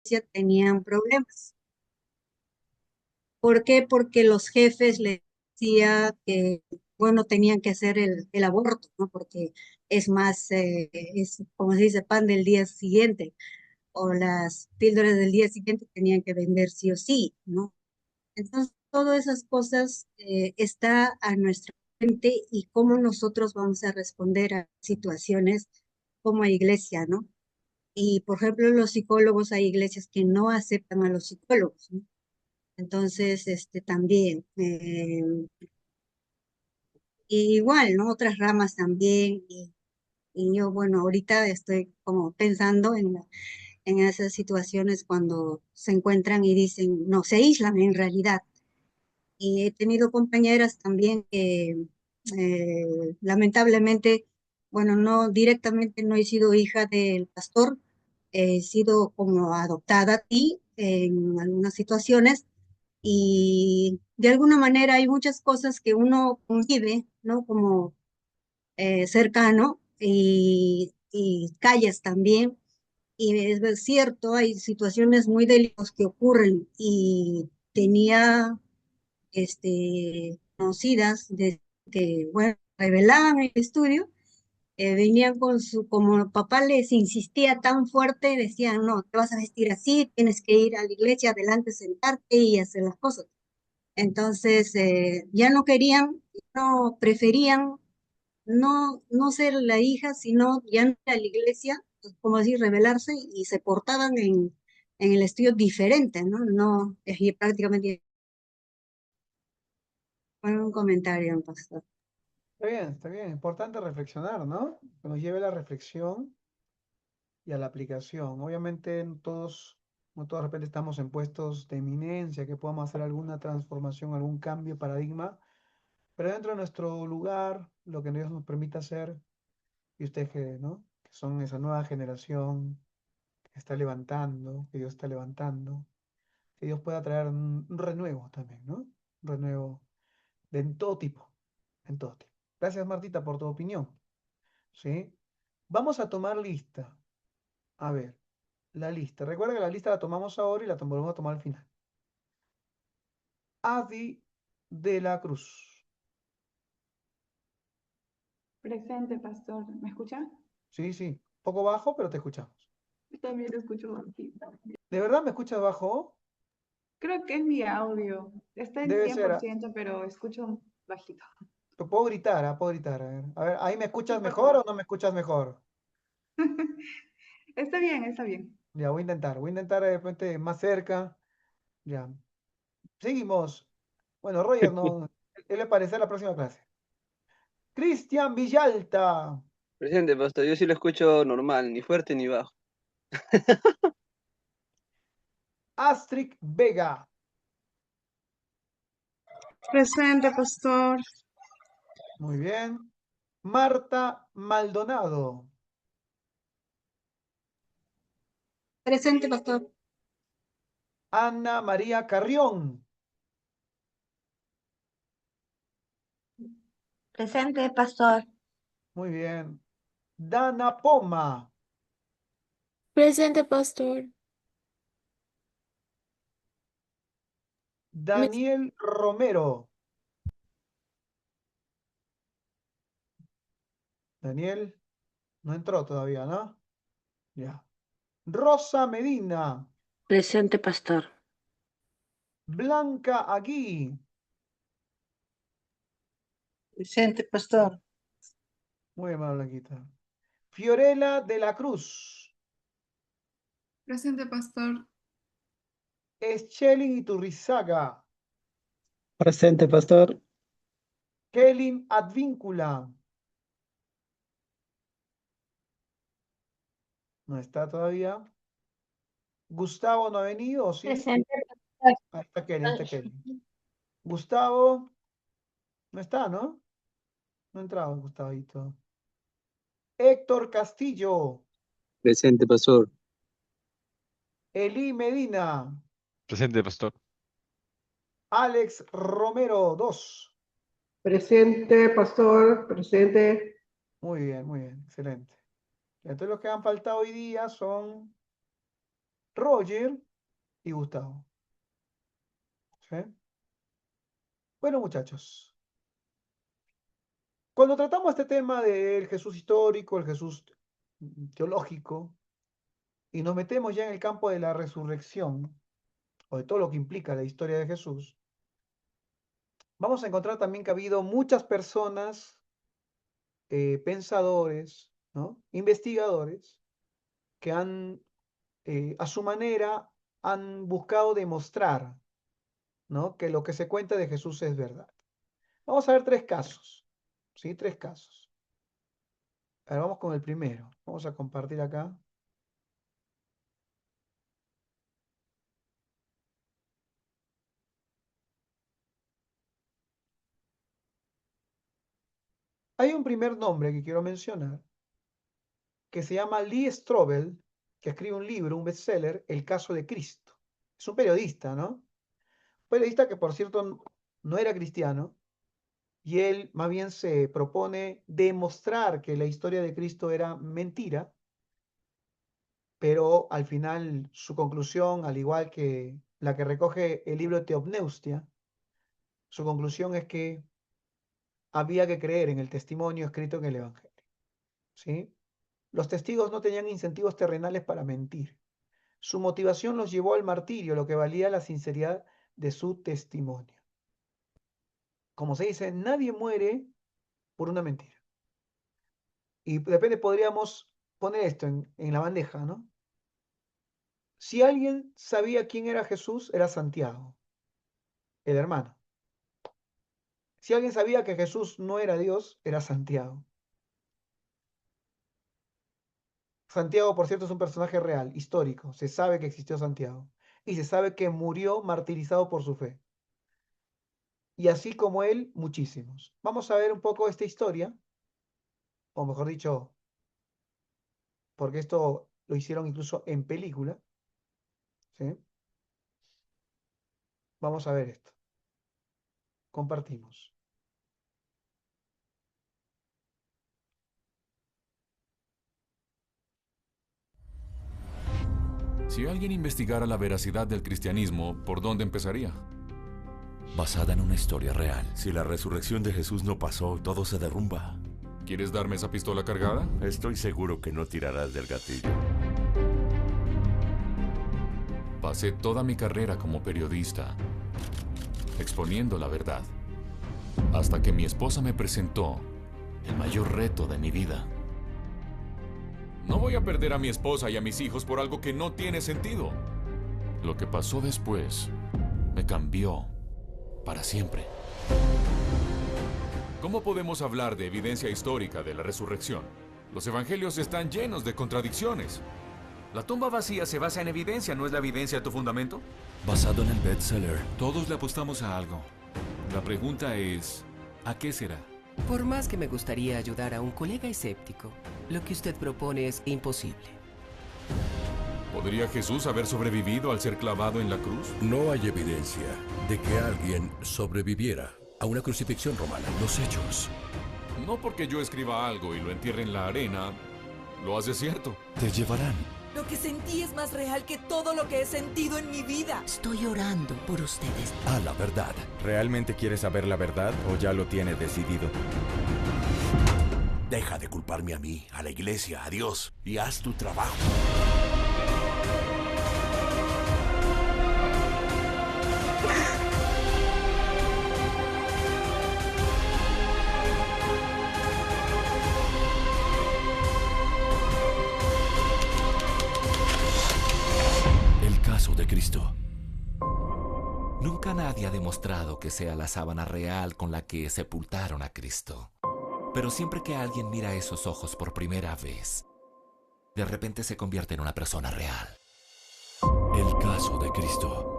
iglesia tenían problemas. ¿Por qué? Porque los jefes les decían que, bueno, tenían que hacer el aborto, ¿no? Porque es más, es como se dice, pan del día siguiente, o las píldoras del día siguiente tenían que vender sí o sí, ¿no? Entonces, todas esas cosas está a nuestra mente y cómo nosotros vamos a responder a situaciones como iglesia, ¿no? Y, por ejemplo, los psicólogos, hay iglesias que no aceptan a los psicólogos, ¿no? Entonces, también, y igual, ¿no? Otras ramas también, y yo, bueno, ahorita estoy como pensando en esas situaciones cuando se encuentran y dicen, no, se aíslan en realidad. Y he tenido compañeras también que lamentablemente, bueno, no directamente no he sido hija del pastor, he sido como adoptada y en algunas situaciones y de alguna manera hay muchas cosas que uno convive, ¿no? Como cercano y calles también. Y es cierto, hay situaciones muy delicadas que ocurren y tenía conocidas de que, bueno, revelaban en el estudio, venían con como el papá les insistía tan fuerte, decían, no, te vas a vestir así, tienes que ir a la iglesia adelante, sentarte y hacer las cosas. Entonces, ya no querían, no preferían no ser la hija, sino ya no ir a la iglesia, pues, como decir, rebelarse y se portaban en el estudio diferente, ¿no? No, y prácticamente fue un comentario, pastor. Está bien, importante reflexionar, ¿no? Que nos lleve a la reflexión y a la aplicación. Obviamente no todos de repente estamos en puestos de eminencia, que podamos hacer alguna transformación, algún cambio de paradigma, pero dentro de nuestro lugar, lo que Dios nos permita hacer, y ustedes que, ¿no? Que son esa nueva generación que está levantando, que Dios está levantando, que Dios pueda traer un renuevo también, ¿no? Un renuevo de en todo tipo, en todo tipo. Gracias, Martita, por tu opinión, ¿sí? Vamos a tomar lista. A ver, la lista. Recuerda que la lista la tomamos ahora y la volvemos a tomar al final. Adi de la Cruz. Presente, pastor. ¿Me escucha? Sí, sí. Poco bajo, pero te escuchamos. También lo escucho bajito. ¿De verdad me escuchas bajo? Creo que es mi audio. Está en Debe ser. 100%, pero escucho bajito. Puedo gritar, ¿ah? Puedo gritar. A ver, ¿ahí me Sí, escuchas por mejor o favor. no me escuchas mejor? Está bien, está bien. Ya, voy a intentar. Voy a intentar de repente más cerca. Ya. Seguimos. Bueno, Roger, no. ¿Qué le parece la próxima clase? Cristian Villalta. Presente, pastor. Yo sí lo escucho normal, ni fuerte ni bajo. Astrid Vega. Presente, pastor. Muy bien. Marta Maldonado. Presente, pastor. Ana María Carrión. Presente, pastor. Muy bien. Dana Poma. Presente, pastor. Daniel Romero. Daniel, no entró todavía, ¿no? Ya. Rosa Medina. Presente, pastor. Blanca Agui. Presente, pastor. Muy bien, Blanquita. Fiorella de la Cruz. Presente, pastor. Eschelin Iturrizaga. Presente, pastor. Kelly Advíncula. No está todavía. Gustavo no ha venido, ¿o sí? Presente, Ahí está Kelly, ahí está pastor. Kelly. Gustavo, no está, ¿no? No ha entrado, Gustavito. Héctor Castillo. Presente, pastor. Eli Medina. Presente, pastor. Alex Romero, 2. Presente, pastor. Presente. Muy bien, excelente. Entonces los que han faltado hoy día son Roger y Gustavo. ¿Sí? Bueno, muchachos, cuando tratamos este tema del Jesús histórico, el Jesús teológico, y nos metemos ya en el campo de la resurrección, o de todo lo que implica la historia de Jesús, vamos a encontrar también que ha habido muchas personas, pensadores, ¿no? Investigadores, que han, a su manera, han buscado demostrar, ¿no? Que lo que se cuenta de Jesús es verdad. Vamos a ver tres casos, ¿sí? Tres casos. A ver, vamos con el primero. Vamos a compartir acá. Hay un primer nombre que quiero mencionar, que se llama Lee Strobel, que escribe un libro, un bestseller, El caso de Cristo. Es un periodista, ¿no? Un periodista que, por cierto, no era cristiano, y él más bien se propone demostrar que la historia de Cristo era mentira, pero al final su conclusión, al igual que la que recoge el libro Teopneustia, su conclusión es que había que creer en el testimonio escrito en el Evangelio, ¿sí? Los testigos no tenían incentivos terrenales para mentir. Su motivación los llevó al martirio, lo que valía la sinceridad de su testimonio. Como se dice, nadie muere por una mentira. Y de repente podríamos poner esto en la bandeja, ¿no? Si alguien sabía quién era Jesús, era Santiago, el hermano. Si alguien sabía que Jesús no era Dios, era Santiago. Santiago, por cierto, es un personaje real, histórico. Se sabe que existió Santiago. Y se sabe que murió martirizado por su fe. Y así como él, muchísimos. Vamos a ver un poco esta historia, o mejor dicho, porque esto lo hicieron incluso en película, ¿sí? Vamos a ver esto. Compartimos. Si alguien investigara la veracidad del cristianismo, ¿por dónde empezaría? Basada en una historia real. Si la resurrección de Jesús no pasó, todo se derrumba. ¿Quieres darme esa pistola cargada? Estoy seguro que no tirarás del gatillo. Pasé toda mi carrera como periodista, exponiendo la verdad, hasta que mi esposa me presentó el mayor reto de mi vida. No voy a perder a mi esposa y a mis hijos por algo que no tiene sentido. Lo que pasó después me cambió para siempre. ¿Cómo podemos hablar de evidencia histórica de la resurrección? Los evangelios están llenos de contradicciones. La tumba vacía se basa en evidencia, ¿no es la evidencia tu fundamento? Basado en el bestseller. Todos le apostamos a algo. La pregunta es, ¿a qué será? Por más que me gustaría ayudar a un colega escéptico, lo que usted propone es imposible. ¿Podría Jesús haber sobrevivido al ser clavado en la cruz? No hay evidencia de que alguien sobreviviera a una crucifixión romana. Los hechos. No porque yo escriba algo y lo entierre en la arena, lo hace cierto. Te llevarán. Lo que sentí es más real que todo lo que he sentido en mi vida. Estoy orando por ustedes. A la verdad. ¿Realmente quieres saber la verdad o ya lo tienes decidido? Deja de culparme a mí, a la iglesia, a Dios, y haz tu trabajo. El caso de Cristo. Nunca nadie ha demostrado que sea la sábana real con la que sepultaron a Cristo. Pero siempre que alguien mira esos ojos por primera vez, de repente se convierte en una persona real. El caso de Cristo.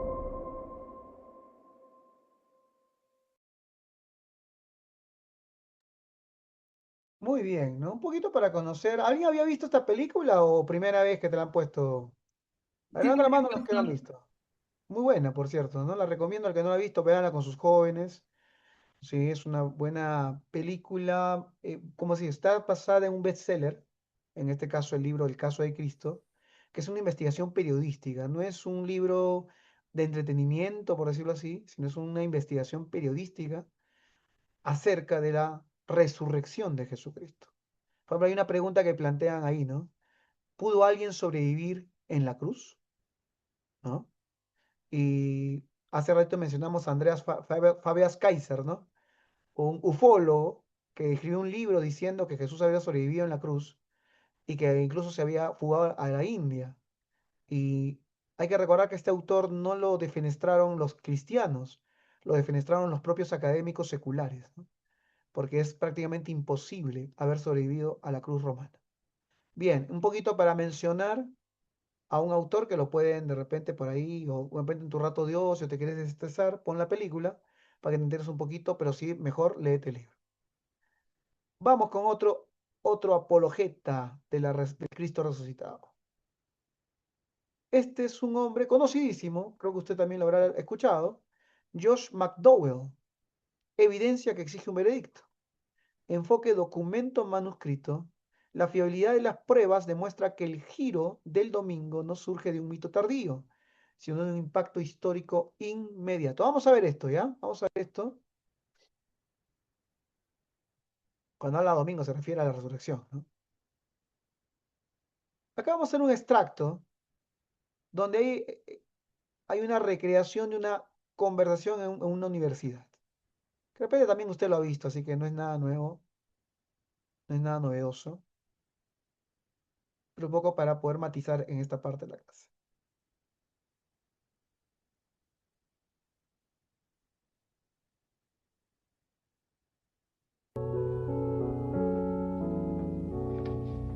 Muy bien, ¿no? Un poquito para conocer. ¿Alguien había visto esta película o primera vez que te la han puesto? Levanta la mano los que la han visto. Muy buena, por cierto, ¿no? La recomiendo al que no la ha visto, véanla con sus jóvenes. Sí, es una buena película. Como si está basada en un bestseller, en este caso el libro El caso de Cristo, que es una investigación periodística. No es un libro de entretenimiento, por decirlo así, sino es una investigación periodística acerca de la resurrección de Jesucristo. Por ejemplo, hay una pregunta que plantean ahí, ¿no? ¿Pudo alguien sobrevivir en la cruz? ¿No? Y hace rato mencionamos a Andreas Fabius Kaiser, ¿no? Un ufólogo que escribió un libro diciendo que Jesús había sobrevivido en la cruz y que incluso se había fugado a la India. Y hay que recordar que este autor no lo defenestraron los cristianos, lo defenestraron los propios académicos seculares, ¿no? Porque es prácticamente imposible haber sobrevivido a la cruz romana. Bien, un poquito para mencionar a un autor que lo pueden de repente por ahí, o de repente en tu rato de ocio te quieres desestresar, pon la película para que te enteres un poquito, pero sí, mejor léete el libro. Vamos con otro apologeta de Cristo resucitado. Este es un hombre conocidísimo, creo que usted también lo habrá escuchado, Josh McDowell. Evidencia que exige un veredicto. Enfoque documento manuscrito. La fiabilidad de las pruebas demuestra que el giro del domingo no surge de un mito tardío, sino de un impacto histórico inmediato. Vamos a ver esto, ¿ya? Vamos a ver esto. Cuando habla domingo se refiere a la resurrección, ¿no? Acá vamos a hacer un extracto donde hay una recreación de una conversación en una universidad. Que de repente también usted lo ha visto, así que no es nada nuevo, no es nada novedoso, pero un poco para poder matizar en esta parte de la clase.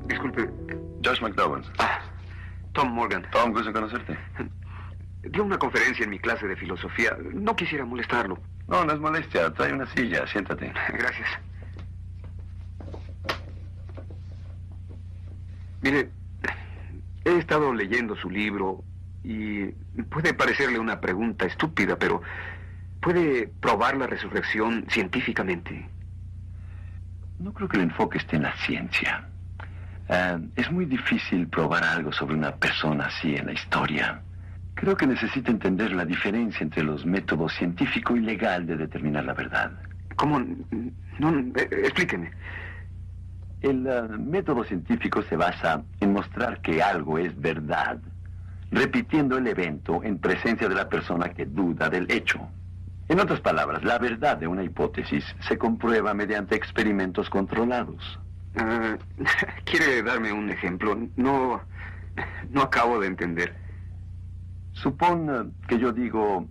Disculpe, Josh McDowell. Tom Morgan. Tom, gusto en conocerte. Dio una conferencia en mi clase de filosofía. No quisiera molestarlo. No, no es molestia. Trae una silla. Siéntate. Gracias. Mire, he estado leyendo su libro y puede parecerle una pregunta estúpida, pero ¿puede probar la resurrección científicamente? No creo que el enfoque esté en la ciencia. Es muy difícil probar algo sobre una persona así en la historia. Creo que necesita entender la diferencia entre los métodos científico y legal de determinar la verdad. ¿Cómo? No, explíqueme. El método científico se basa en mostrar que algo es verdad, repitiendo el evento en presencia de la persona que duda del hecho. En otras palabras, la verdad de una hipótesis se comprueba mediante experimentos controlados. ¿Quiere darme un ejemplo? No acabo de entender. Supón que yo digo,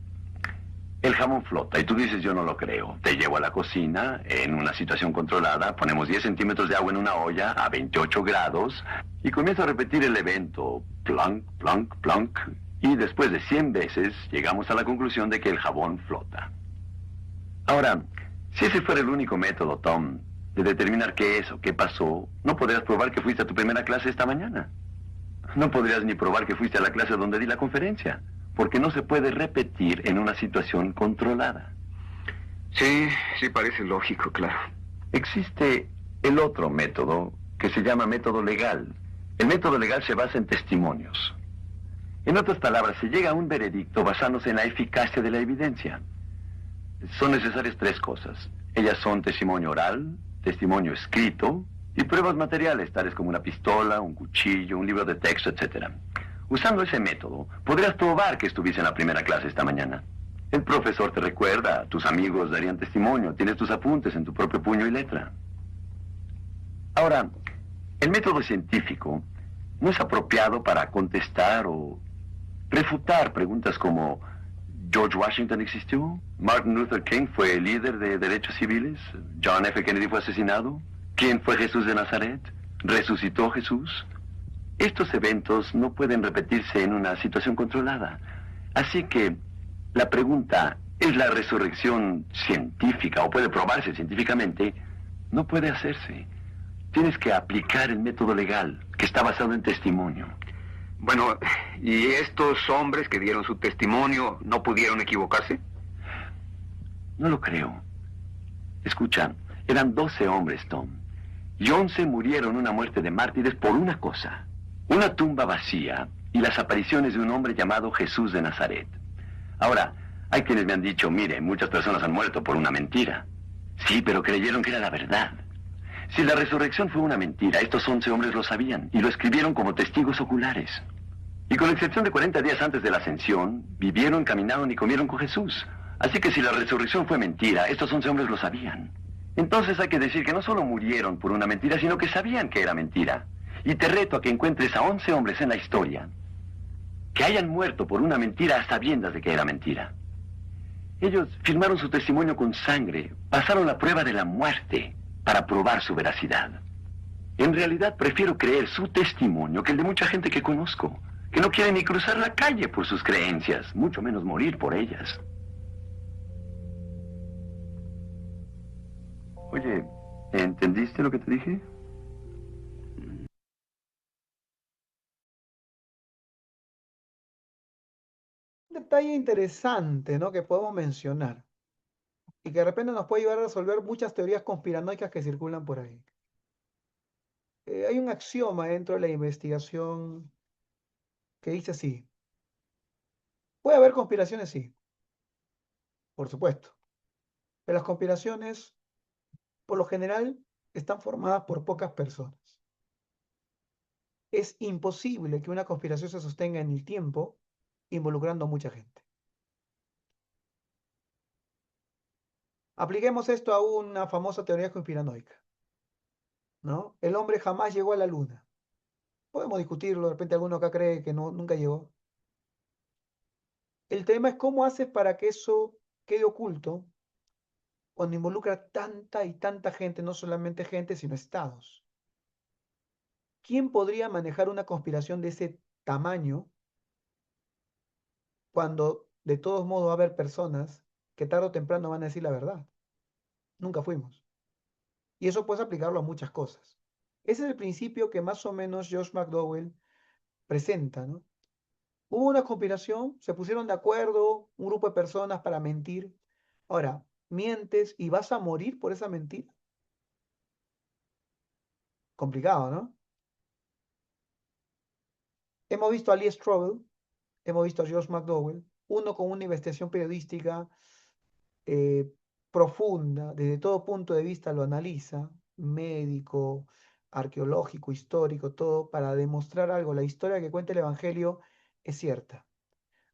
el jamón flota, y tú dices, yo no lo creo. Te llevo a la cocina, en una situación controlada, ponemos 10 centímetros de agua en una olla a 28 grados, y comienzo a repetir el evento, plunk, plunk, plunk, y después de 100 veces, llegamos a la conclusión de que el jabón flota. Ahora, si ese fuera el único método, Tom, de determinar qué es o qué pasó, no podrías probar que fuiste a tu primera clase esta mañana. No podrías ni probar que fuiste a la clase donde di la conferencia, porque no se puede repetir en una situación controlada. Sí, parece lógico, claro. Existe el otro método que se llama método legal. El método legal se basa en testimonios. En otras palabras, se llega a un veredicto basándose en la eficacia de la evidencia. Son necesarias 3 cosas. Ellas son testimonio oral, testimonio escrito y pruebas materiales, tales como una pistola, un cuchillo, un libro de texto, etc. Usando ese método, podrías probar que estuviste en la primera clase esta mañana. El profesor te recuerda, tus amigos darían testimonio, tienes tus apuntes en tu propio puño y letra. Ahora, el método científico no es apropiado para contestar o refutar preguntas como ¿George Washington existió? ¿Martin Luther King fue el líder de derechos civiles? ¿John F. Kennedy fue asesinado? ¿Quién fue Jesús de Nazaret? ¿Resucitó Jesús? Estos eventos no pueden repetirse en una situación controlada. Así que la pregunta, ¿es la resurrección científica o puede probarse científicamente? No puede hacerse. Tienes que aplicar el método legal, que está basado en testimonio. Bueno, ¿y estos hombres que dieron su testimonio no pudieron equivocarse? No lo creo. Escucha, eran 12 hombres, Tom. Y 11 murieron una muerte de mártires por una cosa. una tumba vacía y las apariciones de un hombre llamado Jesús de Nazaret. Ahora, hay quienes me han dicho, mire, muchas personas han muerto por una mentira. Sí, pero creyeron que era la verdad. Si la resurrección fue una mentira, estos 11 hombres lo sabían y lo escribieron como testigos oculares. Y con excepción de 40 días antes de la ascensión, vivieron, caminaron y comieron con Jesús. Así que si la resurrección fue mentira, estos 11 hombres lo sabían. Entonces hay que decir que no solo murieron por una mentira, sino que sabían que era mentira. Y te reto a que encuentres a 11 hombres en la historia que hayan muerto por una mentira a sabiendas de que era mentira. Ellos firmaron su testimonio con sangre, pasaron la prueba de la muerte para probar su veracidad. En realidad prefiero creer su testimonio que el de mucha gente que conozco, que no quiere ni cruzar la calle por sus creencias, mucho menos morir por ellas. Oye, ¿entendiste lo que te dije? Un detalle interesante, ¿no?, que podemos mencionar y que de repente nos puede ayudar a resolver muchas teorías conspiranoicas que circulan por ahí. Hay un axioma dentro de la investigación que dice así: puede haber conspiraciones, sí, por supuesto, pero las conspiraciones, por lo general, están formadas por pocas personas. Es imposible que una conspiración se sostenga en el tiempo involucrando a mucha gente. Apliquemos esto a una famosa teoría conspiranoica, ¿no? El hombre jamás llegó a la luna. Podemos discutirlo, de repente alguno acá cree que no, nunca llegó. El tema es cómo haces para que eso quede oculto cuando involucra tanta y tanta gente, no solamente gente, sino estados. ¿Quién podría manejar una conspiración de ese tamaño cuando de todos modos va a haber personas que tarde o temprano van a decir la verdad? Nunca fuimos. Y eso puedes aplicarlo a muchas cosas. Ese es el principio que más o menos Josh McDowell presenta, ¿no? Hubo una conspiración, se pusieron de acuerdo un grupo de personas para mentir. Ahora, mientes y vas a morir por esa mentira. Complicado, ¿no? Hemos visto a Lee Strobel, hemos visto a Josh McDowell, uno con una investigación periodística profunda, desde todo punto de vista lo analiza, médico, arqueológico, histórico, todo, para demostrar algo. La historia que cuenta el Evangelio es cierta.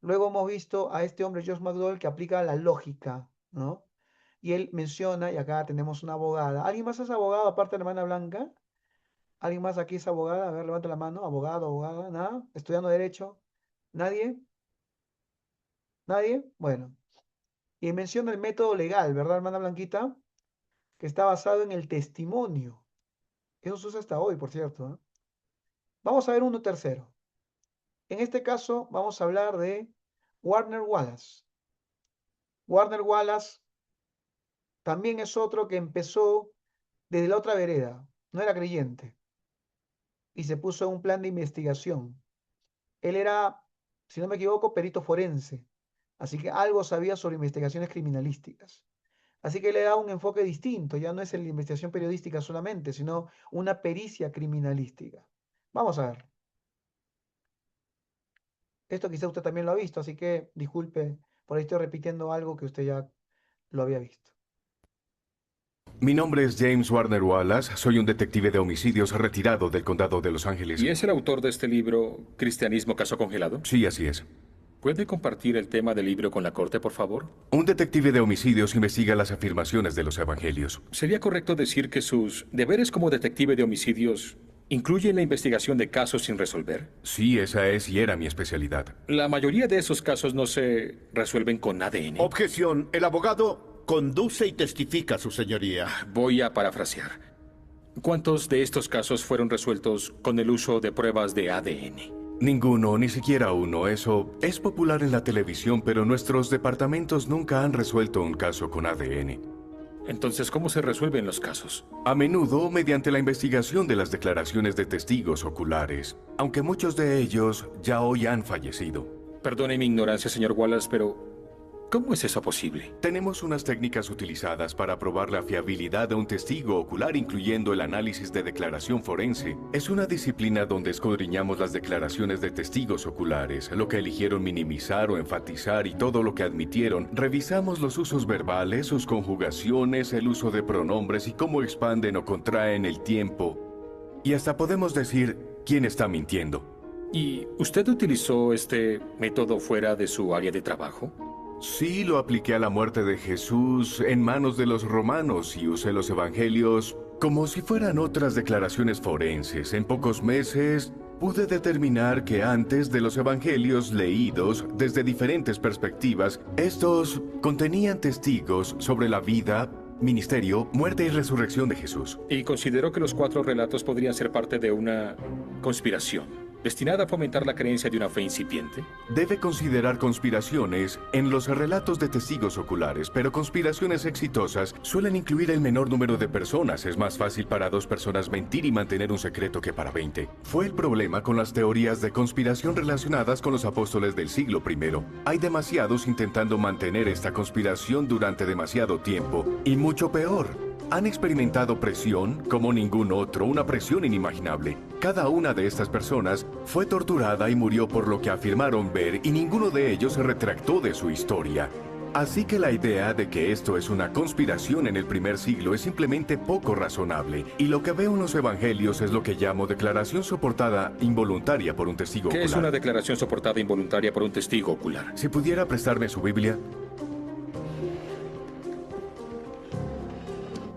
Luego hemos visto a este hombre, Josh McDowell, que aplica la lógica, ¿no? Y él menciona, y acá tenemos una abogada. ¿Alguien más es abogado aparte de la hermana Blanca? ¿Alguien más aquí es abogada? A ver, levanta la mano. Abogado, abogada, ¿nada? ¿Estudiando Derecho? ¿Nadie? ¿Nadie? Bueno. Y menciona el método legal, ¿verdad, hermana Blanquita? Que está basado en el testimonio. Eso se usa hasta hoy, por cierto, ¿eh? Vamos a ver uno tercero. En este caso, vamos a hablar de Warner Wallace. Warner Wallace también es otro que empezó desde la otra vereda. No era creyente. Y se puso en un plan de investigación. Él era, si no me equivoco, perito forense. Así que algo sabía sobre investigaciones criminalísticas. Así que le da un enfoque distinto. Ya no es la investigación periodística solamente, sino una pericia criminalística. Vamos a ver. Esto quizá usted también lo ha visto, así que disculpe, por ahí estoy repitiendo algo que usted ya lo había visto. Mi nombre es James Warner Wallace, soy un detective de homicidios retirado del condado de Los Ángeles. ¿Y es el autor de este libro, Cristianismo Caso Congelado? Sí, así es. ¿Puede compartir el tema del libro con la corte, por favor? Un detective de homicidios investiga las afirmaciones de los evangelios. ¿Sería correcto decir que sus deberes como detective de homicidios incluyen la investigación de casos sin resolver? Sí, esa es y era mi especialidad. La mayoría de esos casos no se resuelven con ADN. Objeción. El abogado conduce y testifica, su señoría. Voy a parafrasear. ¿Cuántos de estos casos fueron resueltos con el uso de pruebas de ADN? Ninguno, ni siquiera uno. Eso es popular en la televisión, pero nuestros departamentos nunca han resuelto un caso con ADN. Entonces, ¿cómo se resuelven los casos? A menudo mediante la investigación de las declaraciones de testigos oculares, aunque muchos de ellos ya hoy han fallecido. Perdone mi ignorancia, señor Wallace, pero ¿Cómo es eso posible? Tenemos unas técnicas utilizadas para probar la fiabilidad de un testigo ocular, incluyendo el análisis de declaración forense. Es una disciplina donde escudriñamos las declaraciones de testigos oculares, lo que eligieron minimizar o enfatizar y todo lo que admitieron. Revisamos los usos verbales, sus conjugaciones, el uso de pronombres y cómo expanden o contraen el tiempo. Y hasta podemos decir quién está mintiendo. ¿Y usted utilizó este método fuera de su área de trabajo? Sí, lo apliqué a la muerte de Jesús en manos de los romanos y usé los evangelios como si fueran otras declaraciones forenses. En pocos meses pude determinar que antes de los evangelios leídos desde diferentes perspectivas, estos contenían testigos sobre la vida, ministerio, muerte y resurrección de Jesús. Y consideró que los 4 relatos podrían ser parte de una conspiración destinada a fomentar la creencia de una fe incipiente. Debe considerar conspiraciones en los relatos de testigos oculares, pero conspiraciones exitosas suelen incluir el menor número de personas. Es más fácil para 2 personas mentir y mantener un secreto que para 20. Fue el problema con las teorías de conspiración relacionadas con los apóstoles del siglo I. Hay demasiados intentando mantener esta conspiración durante demasiado tiempo. Y mucho peor, han experimentado presión como ningún otro, una presión inimaginable. Cada una de estas personas fue torturada y murió por lo que afirmaron ver y ninguno de ellos se retractó de su historia. Así que la idea de que esto es una conspiración en el primer siglo es simplemente poco razonable. Y lo que veo en los evangelios es lo que llamo declaración soportada involuntaria por un testigo ocular. ¿Qué es una declaración soportada involuntaria por un testigo ocular? Si pudiera prestarme su Biblia.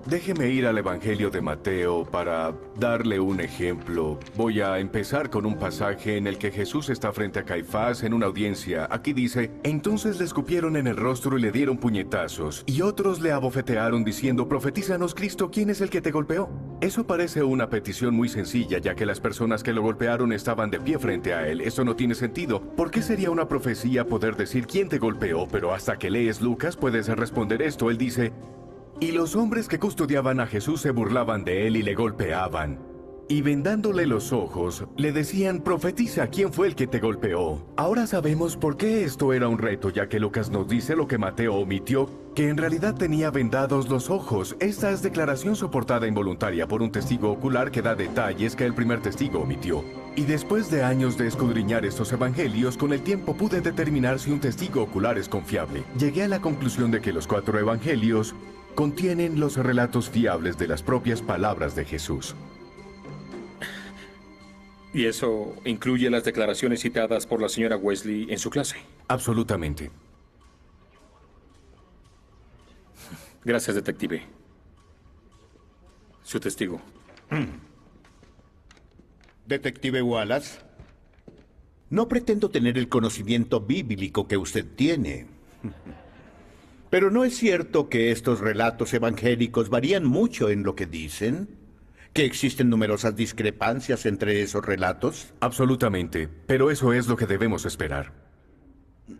Déjeme ir al Evangelio de Mateo para darle un ejemplo. Voy a empezar con un pasaje en el que Jesús está frente a Caifás en una audiencia. Aquí dice: entonces le escupieron en el rostro y le dieron puñetazos. Y otros le abofetearon diciendo: profetízanos, Cristo, ¿quién es el que te golpeó? Eso parece una petición muy sencilla, ya que las personas que lo golpearon estaban de pie frente a él. Eso no tiene sentido. ¿Por qué sería una profecía poder decir quién te golpeó? Pero hasta que lees Lucas puedes responder esto. Él dice: y los hombres que custodiaban a Jesús se burlaban de él y le golpeaban. Y vendándole los ojos, le decían: profetiza, ¿quién fue el que te golpeó? Ahora sabemos por qué esto era un reto, ya que Lucas nos dice lo que Mateo omitió, que en realidad tenía vendados los ojos. Esta es declaración soportada involuntaria por un testigo ocular que da detalles que el primer testigo omitió. Y después de años de escudriñar estos evangelios, con el tiempo pude determinar si un testigo ocular es confiable. Llegué a la conclusión de que los 4 evangelios contienen los relatos fiables de las propias palabras de Jesús. ¿Y eso incluye las declaraciones citadas por la señora Wesley en su clase? Absolutamente. Gracias, detective. Su testigo. Detective Wallace, no pretendo tener el conocimiento bíblico que usted tiene. Pero ¿no es cierto que estos relatos evangélicos varían mucho en lo que dicen? ¿Que existen numerosas discrepancias entre esos relatos? Absolutamente, pero eso es lo que debemos esperar.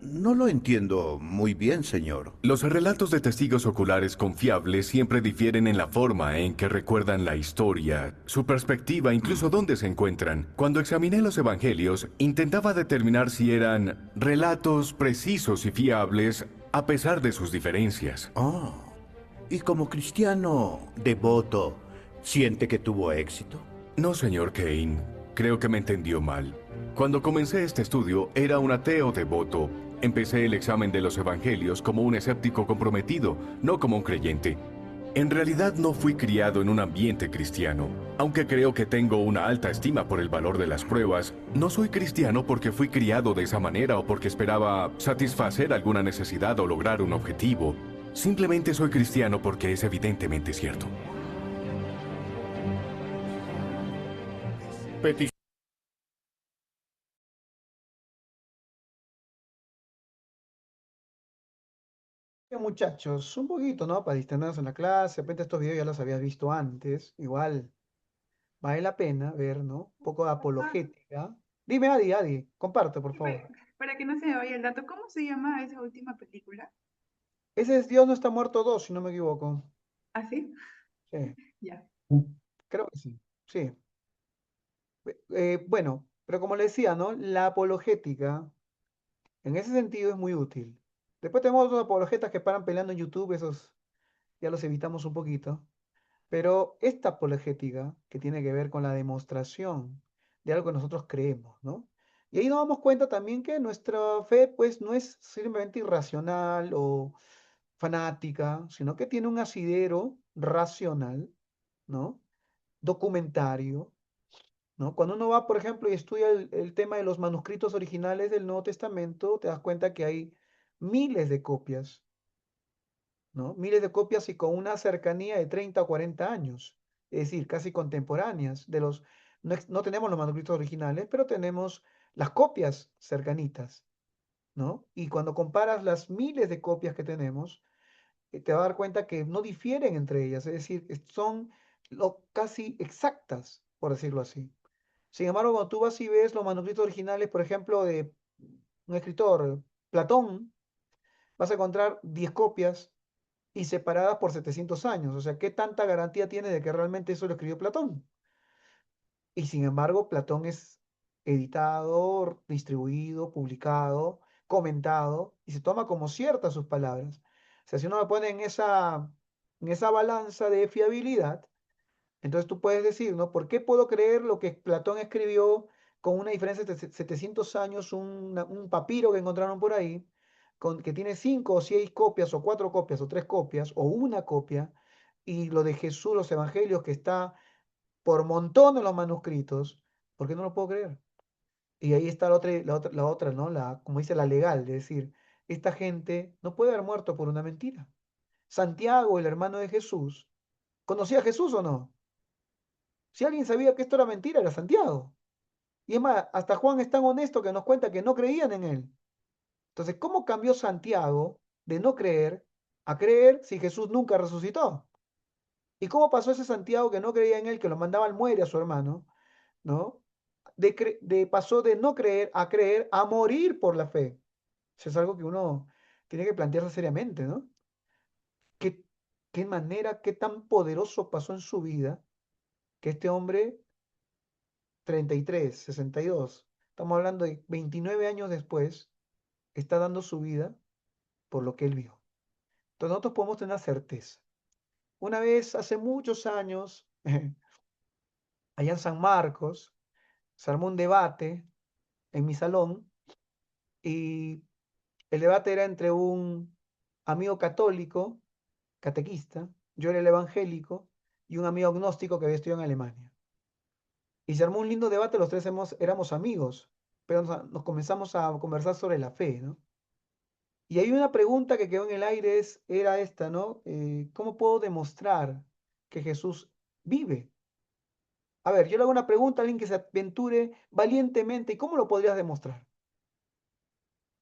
No lo entiendo muy bien, señor. Los relatos de testigos oculares confiables siempre difieren en la forma en que recuerdan la historia, su perspectiva, incluso dónde se encuentran. Cuando examiné los evangelios, intentaba determinar si eran relatos precisos y fiables a pesar de sus diferencias. Oh, y como cristiano devoto, ¿siente que tuvo éxito? No, señor Kane. Creo que me entendió mal. Cuando comencé este estudio, era un ateo devoto. Empecé el examen de los evangelios como un escéptico comprometido, no como un creyente. En realidad no fui criado en un ambiente cristiano. Aunque creo que tengo una alta estima por el valor de las pruebas, no soy cristiano porque fui criado de esa manera o porque esperaba satisfacer alguna necesidad o lograr un objetivo. Simplemente soy cristiano porque es evidentemente cierto. Muchachos, un poquito, ¿no? Para distendernos en la clase. De repente estos videos ya los habías visto antes. Igual vale la pena ver, ¿no? Un poco de apologética. Dime, Adi, comparte, por favor. Para que no se me vaya el dato, ¿cómo se llama esa última película? Ese es Dios no está muerto 2, si no me equivoco. ¿Ah, sí? Sí, Ya. creo que sí. Sí. Bueno, pero como le decía, ¿no? La apologética, en ese sentido, es muy útil. Después tenemos otros apologetas que paran peleando en YouTube, esos ya los evitamos un poquito. Pero esta apologética, que tiene que ver con la demostración de algo que nosotros creemos, ¿no? Y ahí nos damos cuenta también que nuestra fe, pues, no es simplemente irracional o fanática, sino que tiene un asidero racional, ¿no? Documentario, ¿no? Cuando uno va, por ejemplo, y estudia el tema de los manuscritos originales del Nuevo Testamento, te das cuenta que hay miles de copias, ¿no? Miles de copias y con una cercanía de 30 o 40 años, es decir, casi contemporáneas de los, no tenemos los manuscritos originales, pero tenemos las copias cercanitas, ¿no? Y cuando comparas las miles de copias que tenemos, te vas a dar cuenta que no difieren entre ellas, es decir, son casi exactas, por decirlo así. Sin embargo, cuando tú vas y ves los manuscritos originales, por ejemplo, de un escritor, Platón, vas a encontrar 10 copias y separadas por 700 años. O sea, ¿qué tanta garantía tiene de que realmente eso lo escribió Platón? Y sin embargo, Platón es editado, distribuido, publicado, comentado, y se toma como ciertas sus palabras. O sea, si uno lo pone en esa balanza de fiabilidad, entonces tú puedes decir, ¿no? ¿Por qué puedo creer lo que Platón escribió con una diferencia de 700 años, un papiro que encontraron por ahí, que tiene 5 o 6 copias, o 4 copias, o 3 copias, o una copia, y lo de Jesús, los evangelios, que está por montón en los manuscritos? ¿Por qué no lo puedo creer? Y ahí está la otra, ¿no? Como dice la legal, de decir, esta gente no puede haber muerto por una mentira. Santiago, el hermano de Jesús, ¿conocía a Jesús o no? Si alguien sabía que esto era mentira, era Santiago. Y es más, hasta Juan es tan honesto que nos cuenta que no creían en él. Entonces, ¿cómo cambió Santiago de no creer a creer si Jesús nunca resucitó? ¿Y cómo pasó ese Santiago que no creía en él, que lo mandaba al muere a su hermano, ¿no? Pasó de no creer a morir por la fe. Eso es algo que uno tiene que plantearse seriamente, ¿no? ¿Qué, qué manera, qué tan poderoso pasó en su vida que este hombre 33, 62, estamos hablando de 29 años después, está dando su vida por lo que él vio? Entonces nosotros podemos tener certeza. Una vez, hace muchos años, allá en San Marcos, se armó un debate en mi salón y el debate era entre un amigo católico, catequista, yo era el evangélico, y un amigo agnóstico que había estudiado en Alemania. Y se armó un lindo debate, los tres éramos amigos, pero nos comenzamos a conversar sobre la fe, ¿no? Y hay una pregunta que quedó en el aire, era esta, ¿no? ¿Cómo puedo demostrar que Jesús vive? A ver, yo le hago una pregunta a alguien que se aventure valientemente, ¿y cómo lo podrías demostrar?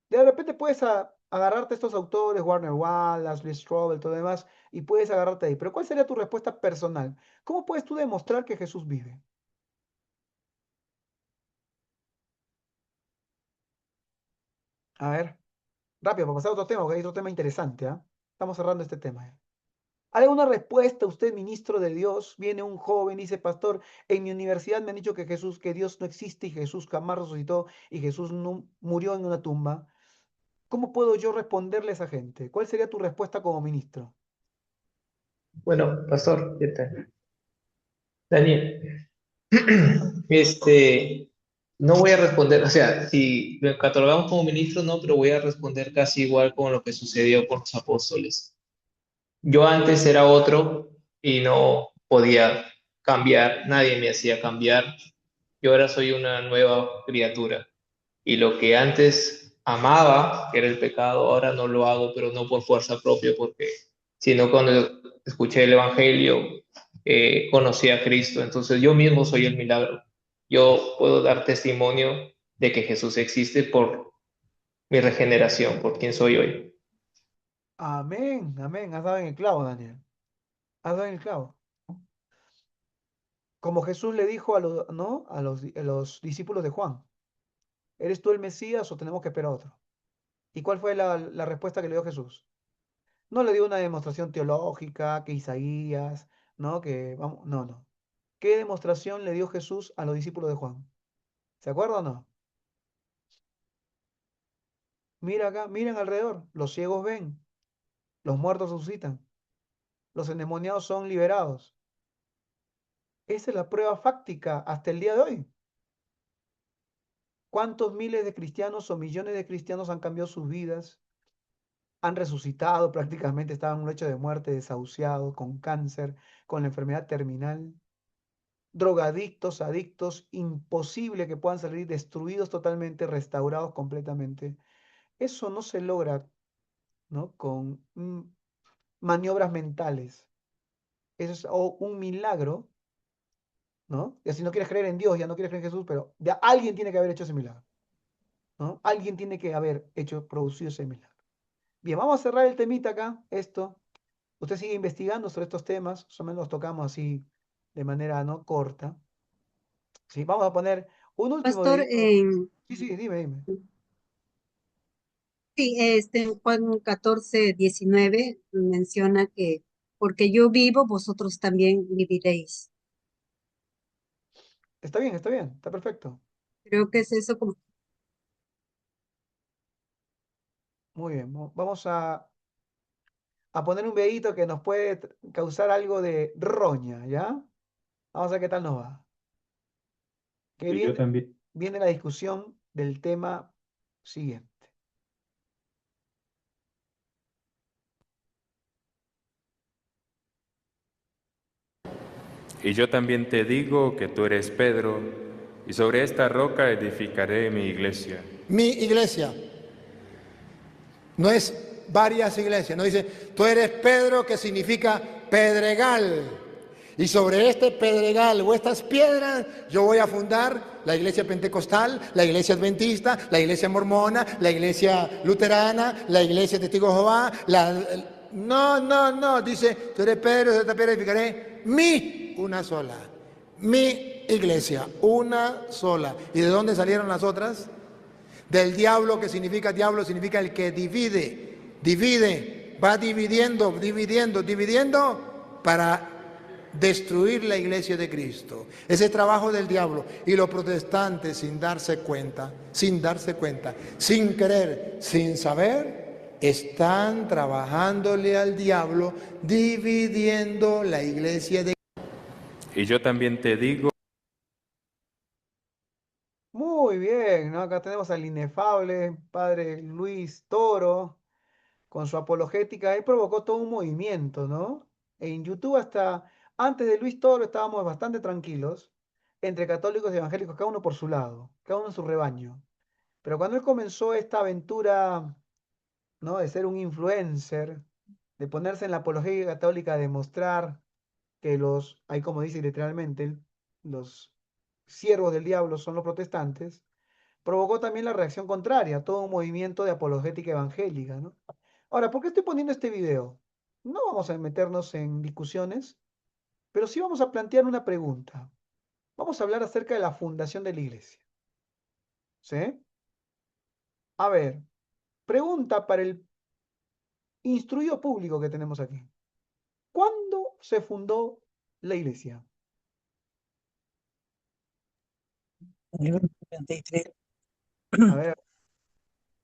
De repente puedes agarrarte a estos autores, Warner Wallace, Lee Strobel, todo lo demás, y puedes agarrarte ahí. Pero ¿cuál sería tu respuesta personal? ¿Cómo puedes tú demostrar que Jesús vive? A ver, rápido, para pasar a otro tema, porque hay otro tema interesante, ¿ah? Estamos cerrando este tema. ¿Hay alguna respuesta, usted, ministro de Dios? Viene un joven y dice, pastor, en mi universidad me han dicho que Dios no existe y Jesús jamás resucitó y Jesús no murió en una tumba. ¿Cómo puedo yo responderle a esa gente? ¿Cuál sería tu respuesta como ministro? Bueno, pastor, ¿qué tal? Daniel, no voy a responder, o sea, si lo catalogamos como ministro, no, pero voy a responder casi igual con lo que sucedió con los apóstoles. Yo antes era otro y no podía cambiar, nadie me hacía cambiar. Yo ahora soy una nueva criatura. Y lo que antes amaba, que era el pecado, ahora no lo hago, pero no por fuerza propia, porque sino cuando escuché el Evangelio, conocí a Cristo. Entonces yo mismo soy el milagro. Yo puedo dar testimonio de que Jesús existe por mi regeneración, por quien soy hoy. Amén, amén. Has dado en el clavo, Daniel. Has dado en el clavo. Como Jesús le dijo ¿no? a los discípulos de Juan, ¿eres tú el Mesías o tenemos que esperar a otro? ¿Y cuál fue la respuesta que le dio Jesús? No le dio una demostración teológica, que Isaías, ¿no? Que vamos, no, no. ¿Qué demostración le dio Jesús a los discípulos de Juan? ¿Se acuerdan o no? Mira acá, miren alrededor. Los ciegos ven, los muertos resucitan, los endemoniados son liberados. Esa es la prueba fáctica hasta el día de hoy. ¿Cuántos miles de cristianos o millones de cristianos han cambiado sus vidas? Han resucitado prácticamente, estaban en un lecho de muerte, desahuciados, con cáncer, con la enfermedad terminal. Drogadictos, adictos, imposible que puedan salir destruidos totalmente, restaurados completamente. Eso no se logra, ¿no? Con maniobras mentales. Eso es un milagro, ¿no? Y si no quieres creer en Dios, ya no quieres creer en Jesús, pero ya alguien tiene que haber hecho ese milagro, ¿no? Alguien tiene que haber hecho, producido ese milagro. Bien, vamos a cerrar el temita acá, esto. Usted sigue investigando sobre estos temas, más o menos los tocamos así de manera no corta. Sí, vamos a poner un último Pastor, videito. Sí, sí, dime. sí, en Juan 14:19 menciona que porque yo vivo, vosotros también viviréis. Está bien, está perfecto. Creo que es eso como Muy bien, vamos a poner un videito que nos puede causar algo de roña, ¿ya? Vamos a ver qué tal nos va. Que Y yo también. viene la discusión del tema siguiente. Y yo también te digo que tú eres Pedro, y sobre esta roca edificaré mi iglesia. Mi iglesia. No es varias iglesias. No dice, tú eres Pedro, que significa pedregal. Y sobre este pedregal o estas piedras yo voy a fundar la iglesia pentecostal, la iglesia adventista, la iglesia mormona, la iglesia luterana, la iglesia testigo de Jehová. No. Dice, tú eres Pedro, sobre esta piedra edificaré una sola. Mi iglesia, una sola. ¿Y de dónde salieron las otras? Del diablo, que significa diablo, significa el que divide, va dividiendo para destruir la iglesia de Cristo. Ese trabajo del diablo. Y los protestantes, sin darse cuenta, sin querer, sin saber, están trabajándole al diablo, dividiendo la iglesia de Cristo. Y yo también te digo... Muy bien, ¿no? Acá tenemos al inefable padre Luis Toro con su apologética. Él provocó todo un movimiento, ¿no? En YouTube hasta antes de Luis Toro estábamos bastante tranquilos entre católicos y evangélicos, cada uno por su lado, cada uno en su rebaño. Pero cuando él comenzó esta aventura, ¿no? De ser un influencer, de ponerse en la apologética católica, de mostrar que ahí como dice literalmente, los siervos del diablo son los protestantes, provocó también la reacción contraria, todo un movimiento de apologética evangélica, ¿no? Ahora, ¿por qué estoy poniendo este video? No vamos a meternos en discusiones, pero sí vamos a plantear una pregunta. Vamos a hablar acerca de la fundación de la iglesia. ¿Sí? A ver, pregunta para el instruido público que tenemos aquí. ¿Cuándo se fundó la iglesia? A ver,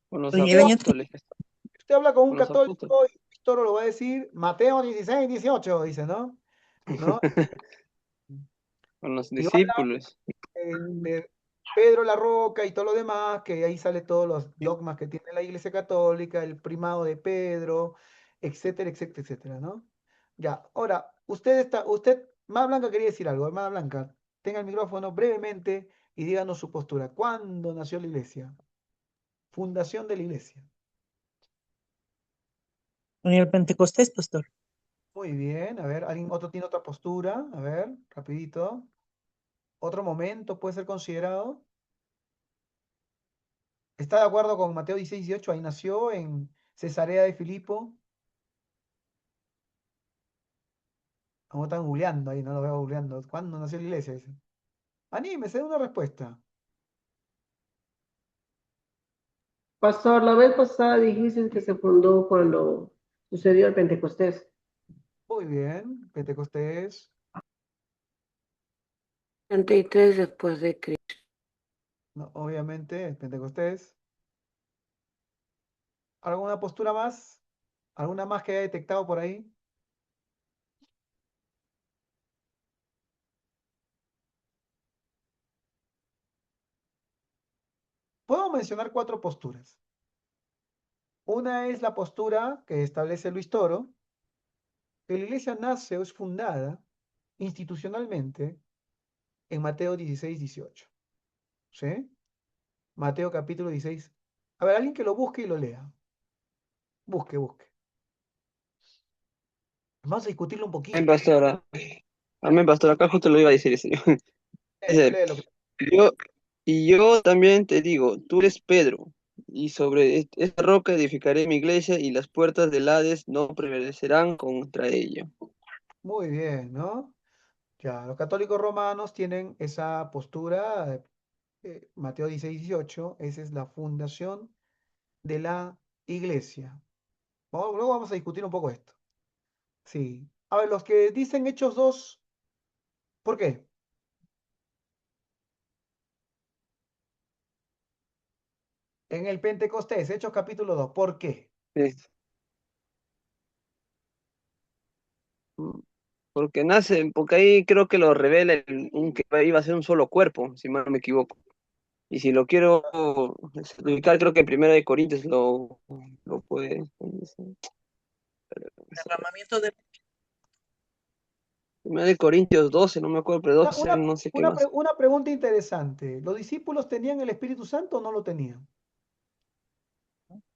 Con los usted apóstoles. habla con un Con los católico y Víctor lo va a decir, Mateo 16, 18, dice, ¿no? ¿No? Con los Y va a hablar discípulos. de Pedro la Roca y todo lo demás, que ahí sale todos los dogmas que tiene la Iglesia Católica, el primado de Pedro, etcétera, etcétera, etcétera, ¿no? Ya, ahora, Más Blanca quería decir algo, Más Blanca, tenga el micrófono brevemente y díganos su postura. ¿Cuándo nació la iglesia? Fundación de la iglesia. En el Pentecostés, pastor. Muy bien, a ver, ¿alguien otro tiene otra postura? A ver, rapidito. ¿Otro momento puede ser considerado? ¿Está de acuerdo con Mateo 16, 18? Ahí nació en Cesarea de Filipo. Como están googleando ahí, no lo veo googleando. ¿Cuándo nació la iglesia? Dice. Anímese, una respuesta. Pastor, la vez pasada dijiste que se fundó cuando sucedió el Pentecostés. Muy bien, Pentecostés. 33 después de Cristo. No, obviamente, Pentecostés. ¿Alguna postura más? ¿Alguna más que haya detectado por ahí? Puedo mencionar 4 posturas. Una es la postura que establece Luis Toro, que la iglesia nace o es fundada institucionalmente en Mateo 16, 18. ¿Sí? Mateo capítulo 16. A ver, alguien que lo busque y lo lea. Busque. Vamos a discutirlo un Amén, poquito. pastora. Amén, pastor. Acá justo lo iba a decir, señor. Léelo, Dice, léelo. yo, y yo también te digo, tú eres Pedro, y sobre esta roca edificaré mi iglesia, y las puertas del Hades no prevalecerán contra ella. Muy bien, ¿no? Ya, los católicos romanos tienen esa postura, Mateo 16, 18, esa es la fundación de la iglesia. Luego vamos a discutir un poco esto. Sí. A ver, los que dicen Hechos 2, ¿por qué? En el Pentecostés, Hechos capítulo 2, ¿por qué? Sí. Porque nace, porque ahí creo que lo revela que iba a ser un solo cuerpo, si mal no me equivoco. Y si lo quiero ubicar, creo que en Primera de Corintios lo puede. Derramamiento de... Primera de Corintios 12, no me acuerdo, pero 12, no sé qué más. Una pregunta interesante. ¿Los discípulos tenían el Espíritu Santo o no lo tenían?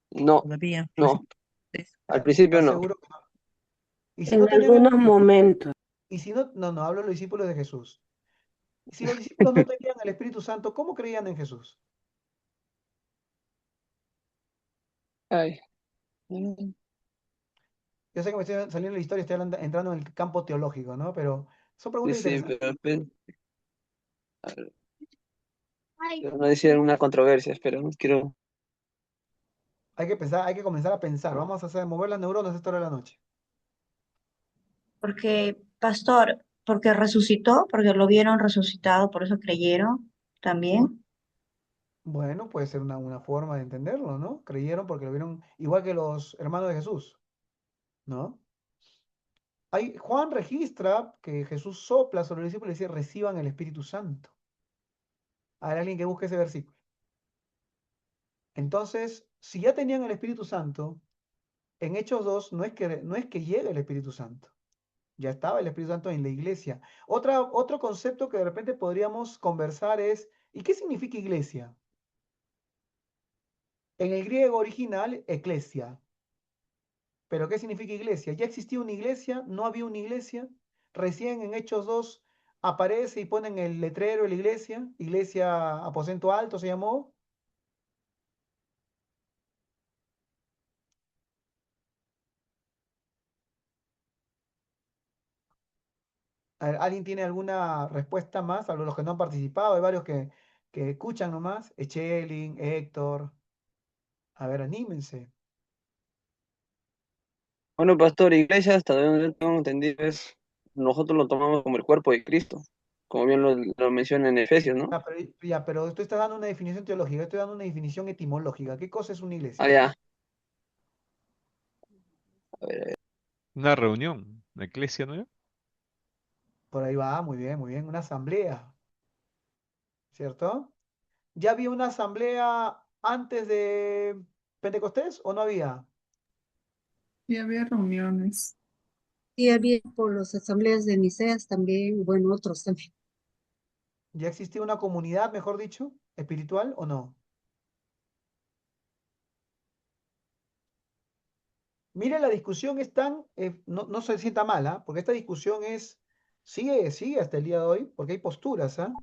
No, Todavía. no, al principio ¿Estás no. seguro que no? Y si En no tenían algunos momentos. y si no, no, hablo de los discípulos de Jesús. Si los discípulos no tenían el Espíritu Santo, ¿cómo creían en Jesús? Ay. Yo sé que me estoy saliendo de la historia, estoy entrando en el campo teológico, ¿no? Pero son Sí, preguntas sí, interesantes. pero no decir una controversia, pero no quiero. Hay que pensar, hay que comenzar a pensar. Vamos a hacer mover las neuronas a esta hora de la noche. Porque, pastor, porque resucitó, porque lo vieron resucitado, por eso creyeron también. Bueno, puede ser una forma de entenderlo, ¿no? Creyeron porque lo vieron igual que los hermanos de Jesús, ¿no? Juan registra que Jesús sopla sobre los discípulos y dice, reciban el Espíritu Santo. Hay alguien que busque ese versículo. Entonces, si ya tenían el Espíritu Santo, en Hechos 2 no es que llegue el Espíritu Santo. Ya estaba el Espíritu Santo en la iglesia. Otro concepto que de repente podríamos conversar es, ¿y qué significa iglesia? En el griego original, eclesia. ¿Pero qué significa iglesia? ¿Ya existía una iglesia? ¿No había una iglesia? Recién en Hechos 2 aparece y ponen el letrero de la iglesia aposento alto se llamó. A ver, ¿alguien tiene alguna respuesta más? A los que no han participado, hay varios que escuchan nomás. Echelin, Héctor. A ver, anímense. Bueno, pastor, iglesia, hasta donde yo tengo entendido es, nosotros lo tomamos como el cuerpo de Cristo, como bien lo menciona en Efesios, ¿no? Pero tú estás dando una definición teológica, yo estoy dando una definición etimológica. ¿Qué cosa es una iglesia? Ah, ya. Una reunión, la iglesia, ¿no? Por ahí va, muy bien, una asamblea, ¿cierto? ¿Ya había una asamblea antes de Pentecostés o no había? Y había reuniones. Sí, había por las asambleas de Niceas también, bueno, otros también. ¿Ya existía una comunidad, mejor dicho, espiritual o no? Mire, la discusión es tan, no se sienta mala, porque esta discusión sigue hasta el día de hoy, porque hay posturas, ¿ah?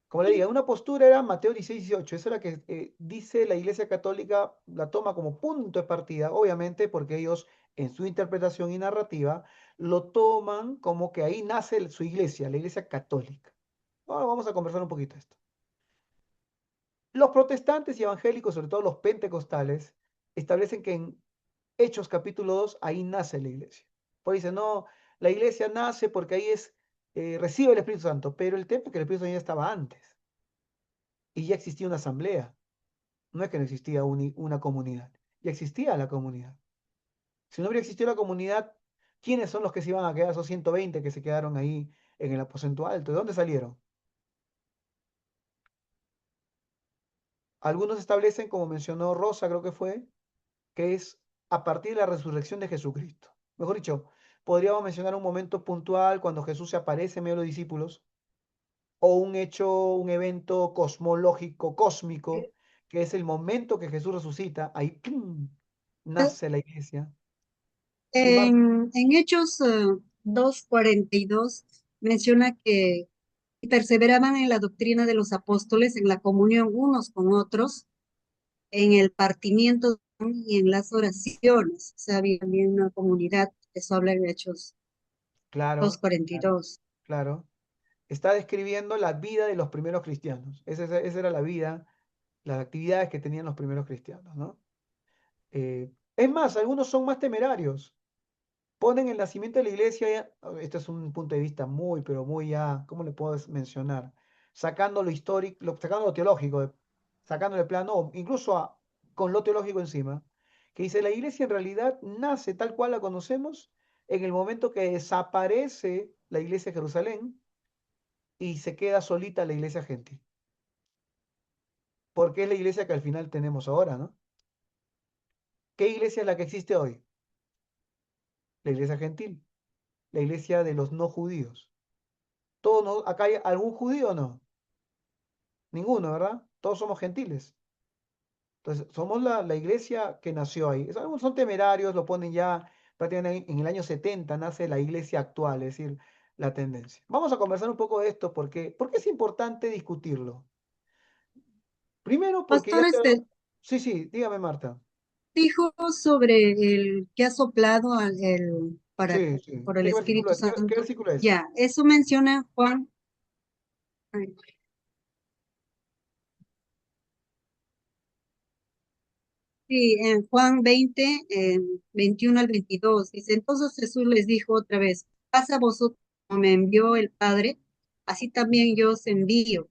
Como le digo, una postura era Mateo 16, 18, esa es la que dice la Iglesia Católica, la toma como punto de partida, obviamente porque ellos en su interpretación y narrativa lo toman como que ahí nace su iglesia, la Iglesia Católica. Ahora vamos a conversar un poquito de esto. Los protestantes y evangélicos, sobre todo los pentecostales, establecen que en Hechos capítulo 2, ahí nace la iglesia. Por ahí dice, no, la iglesia nace porque ahí recibe el Espíritu Santo, pero el tema es que el Espíritu Santo ya estaba antes y ya existía una asamblea, no es que no existía una comunidad. ya existía la comunidad. Si no hubiera existido la comunidad, ¿quiénes son los que se iban a quedar, esos 120 que se quedaron ahí en el aposento alto? ¿De dónde salieron? Algunos establecen, como mencionó Rosa, creo que fue, que es a partir de la resurrección de Jesucristo. Mejor dicho, podríamos mencionar un momento puntual cuando Jesús se aparece en medio de los discípulos, o un hecho, un evento cosmológico, cósmico, que es el momento que Jesús resucita, ahí ¡pum!, nace la iglesia. Sí, Marta. En Hechos 2:42 menciona que perseveraban en la doctrina de los apóstoles, en la comunión unos con otros, en el partimiento y en las oraciones. O sea, había también una comunidad, eso habla en Hechos Claro, 2:42. claro. Está describiendo la vida de los primeros cristianos. Esa era la vida, las actividades que tenían los primeros cristianos, ¿no? Es más, algunos son más temerarios. Ponen el nacimiento de la iglesia, este es un punto de vista muy, pero muy ya, ¿cómo le puedo mencionar? Sacando lo histórico, sacando lo teológico, sacando el plano, incluso con lo teológico encima, que dice, la iglesia en realidad nace tal cual la conocemos en el momento que desaparece la iglesia de Jerusalén y se queda solita la iglesia gentil. Porque es la iglesia que al final tenemos ahora, ¿no? ¿Qué iglesia es la que existe hoy? La iglesia gentil, la iglesia de los no judíos. ¿Todos acá hay algún judío o no? Ninguno, ¿verdad? Todos somos gentiles. Entonces, somos la iglesia que nació ahí. Algunos son temerarios, lo ponen ya prácticamente en el año 70, nace la iglesia actual, es decir, la tendencia. Vamos a conversar un poco de esto porque es importante discutirlo. Primero, porque ya Pastor, Sí, sí, dígame, Marta. dijo sobre el que ha soplado Sí, sí. por el ¿Qué versículo Espíritu es? ¿Qué Santo. versículo es? Ya, eso menciona Juan. Ay, sí, en Juan 20, 21 al 22, dice, entonces Jesús les dijo otra vez, pasa a vosotros como me envió el Padre, así también yo os envío.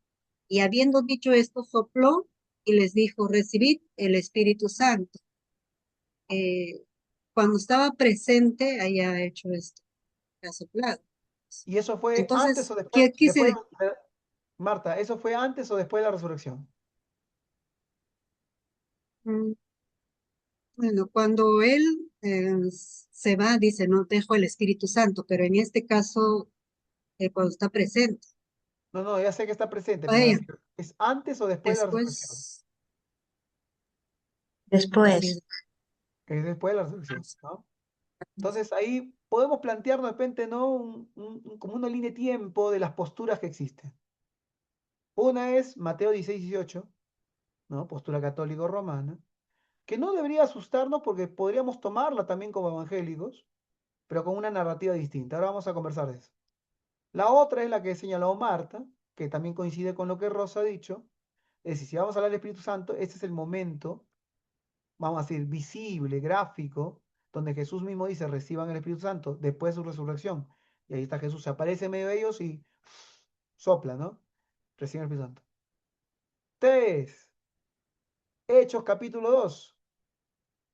Y habiendo dicho esto, sopló y les dijo, recibid el Espíritu Santo. Cuando estaba presente, haya hecho esto, ha soplado. ¿Y eso fue antes Entonces, o después? ¿qué quise Marta, ¿eso fue antes o después de la resurrección? mm, bueno, cuando él se va, dice, no dejo el Espíritu Santo, pero en este caso, cuando está presente. No, no, ya sé que está presente, pero me Vaya, refiero, ¿es antes o después de la resurrección? después, Después. Es después de la resurrección, ¿no? Entonces ahí podemos plantear de repente, ¿no? Como una línea de tiempo de las posturas que existen. Una es Mateo 16, 18, ¿no? Postura católico-romana, que no debería asustarnos porque podríamos tomarla también como evangélicos, pero con una narrativa distinta. Ahora vamos a conversar de eso. La otra es la que señaló Marta, que también coincide con lo que Rosa ha dicho. Es decir, si vamos a hablar del Espíritu Santo, este es el momento, vamos a decir, visible, gráfico, donde Jesús mismo dice, reciban el Espíritu Santo después de su resurrección. Y ahí está Jesús, se aparece en medio de ellos y sopla, ¿no? Reciben el Espíritu Santo. 3. Hechos capítulo 2.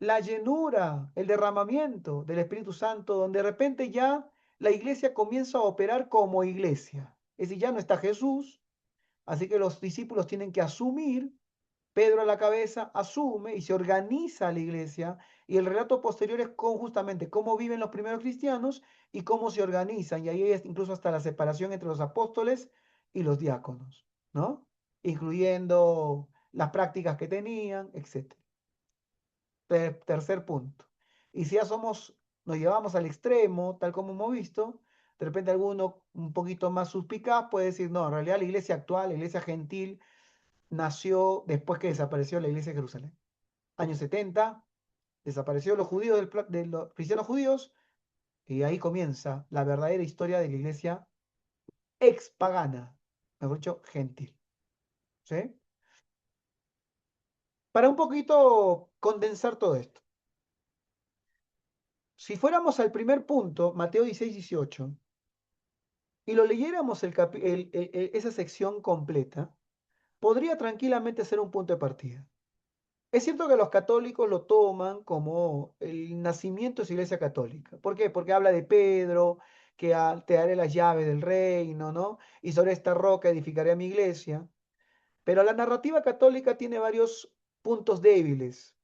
La llenura, el derramamiento del Espíritu Santo, donde de repente ya la iglesia comienza a operar como iglesia. Es decir, ya no está Jesús, así que los discípulos tienen que asumir, Pedro a la cabeza asume y se organiza la iglesia, y el relato posterior es justamente cómo viven los primeros cristianos y cómo se organizan, y ahí hay incluso hasta la separación entre los apóstoles y los diáconos, ¿no? Incluyendo las prácticas que tenían, etc. Tercer punto. Y si ya nos llevamos al extremo, tal como hemos visto, de repente alguno un poquito más suspicaz puede decir, no, en realidad la iglesia actual, la iglesia gentil, nació después que desapareció la iglesia de Jerusalén. Años 70, desapareció los judíos de los cristianos judíos, y ahí comienza la verdadera historia de la iglesia ex pagana, mejor dicho, gentil. ¿Sí? Para un poquito condensar todo esto. Si fuéramos al primer punto, Mateo 16, 18, y lo leyéramos esa sección completa, podría tranquilamente ser un punto de partida. Es cierto que los católicos lo toman como el nacimiento de su iglesia católica. ¿Por qué? Porque habla de Pedro, que te daré las llaves del reino, ¿no? Y sobre esta roca edificaré mi iglesia. Pero la narrativa católica tiene varios puntos débiles,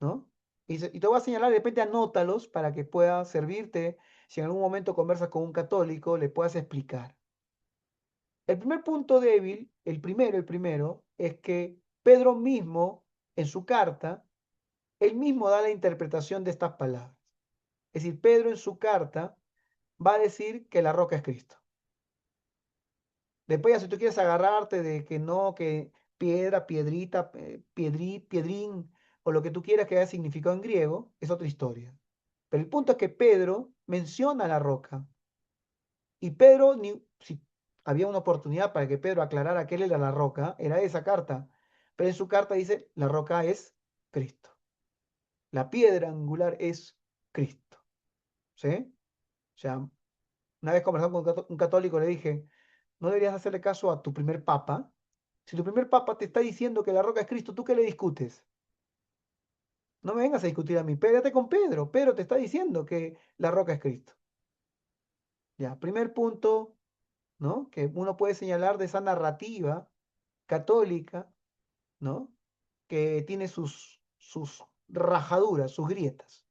¿no? Y te voy a señalar, de repente anótalos para que pueda servirte. Si en algún momento conversas con un católico, le puedas explicar. El primer punto débil, el primero, es que Pedro mismo, en su carta, él mismo da la interpretación de estas palabras. Es decir, Pedro en su carta va a decir que la roca es Cristo. Después, ya si tú quieres agarrarte de que no, que piedra, piedrita, piedrín, o lo que tú quieras que haya significado en griego, es otra historia. Pero el punto es que Pedro menciona la roca. Y Pedro, si había una oportunidad para que Pedro aclarara que él era la roca, era esa carta. Pero en su carta dice, la roca es Cristo. La piedra angular es Cristo. ¿Sí? O sea, una vez conversando con un católico le dije, no deberías hacerle caso a tu primer papa. Si tu primer papa te está diciendo que la roca es Cristo, ¿tú qué le discutes? No me vengas a discutir a mí, pégate con Pedro. Pedro te está diciendo que la roca es Cristo. Ya, primer punto, ¿no? Que uno puede señalar de esa narrativa católica, ¿no? Que tiene sus rajaduras, sus grietas.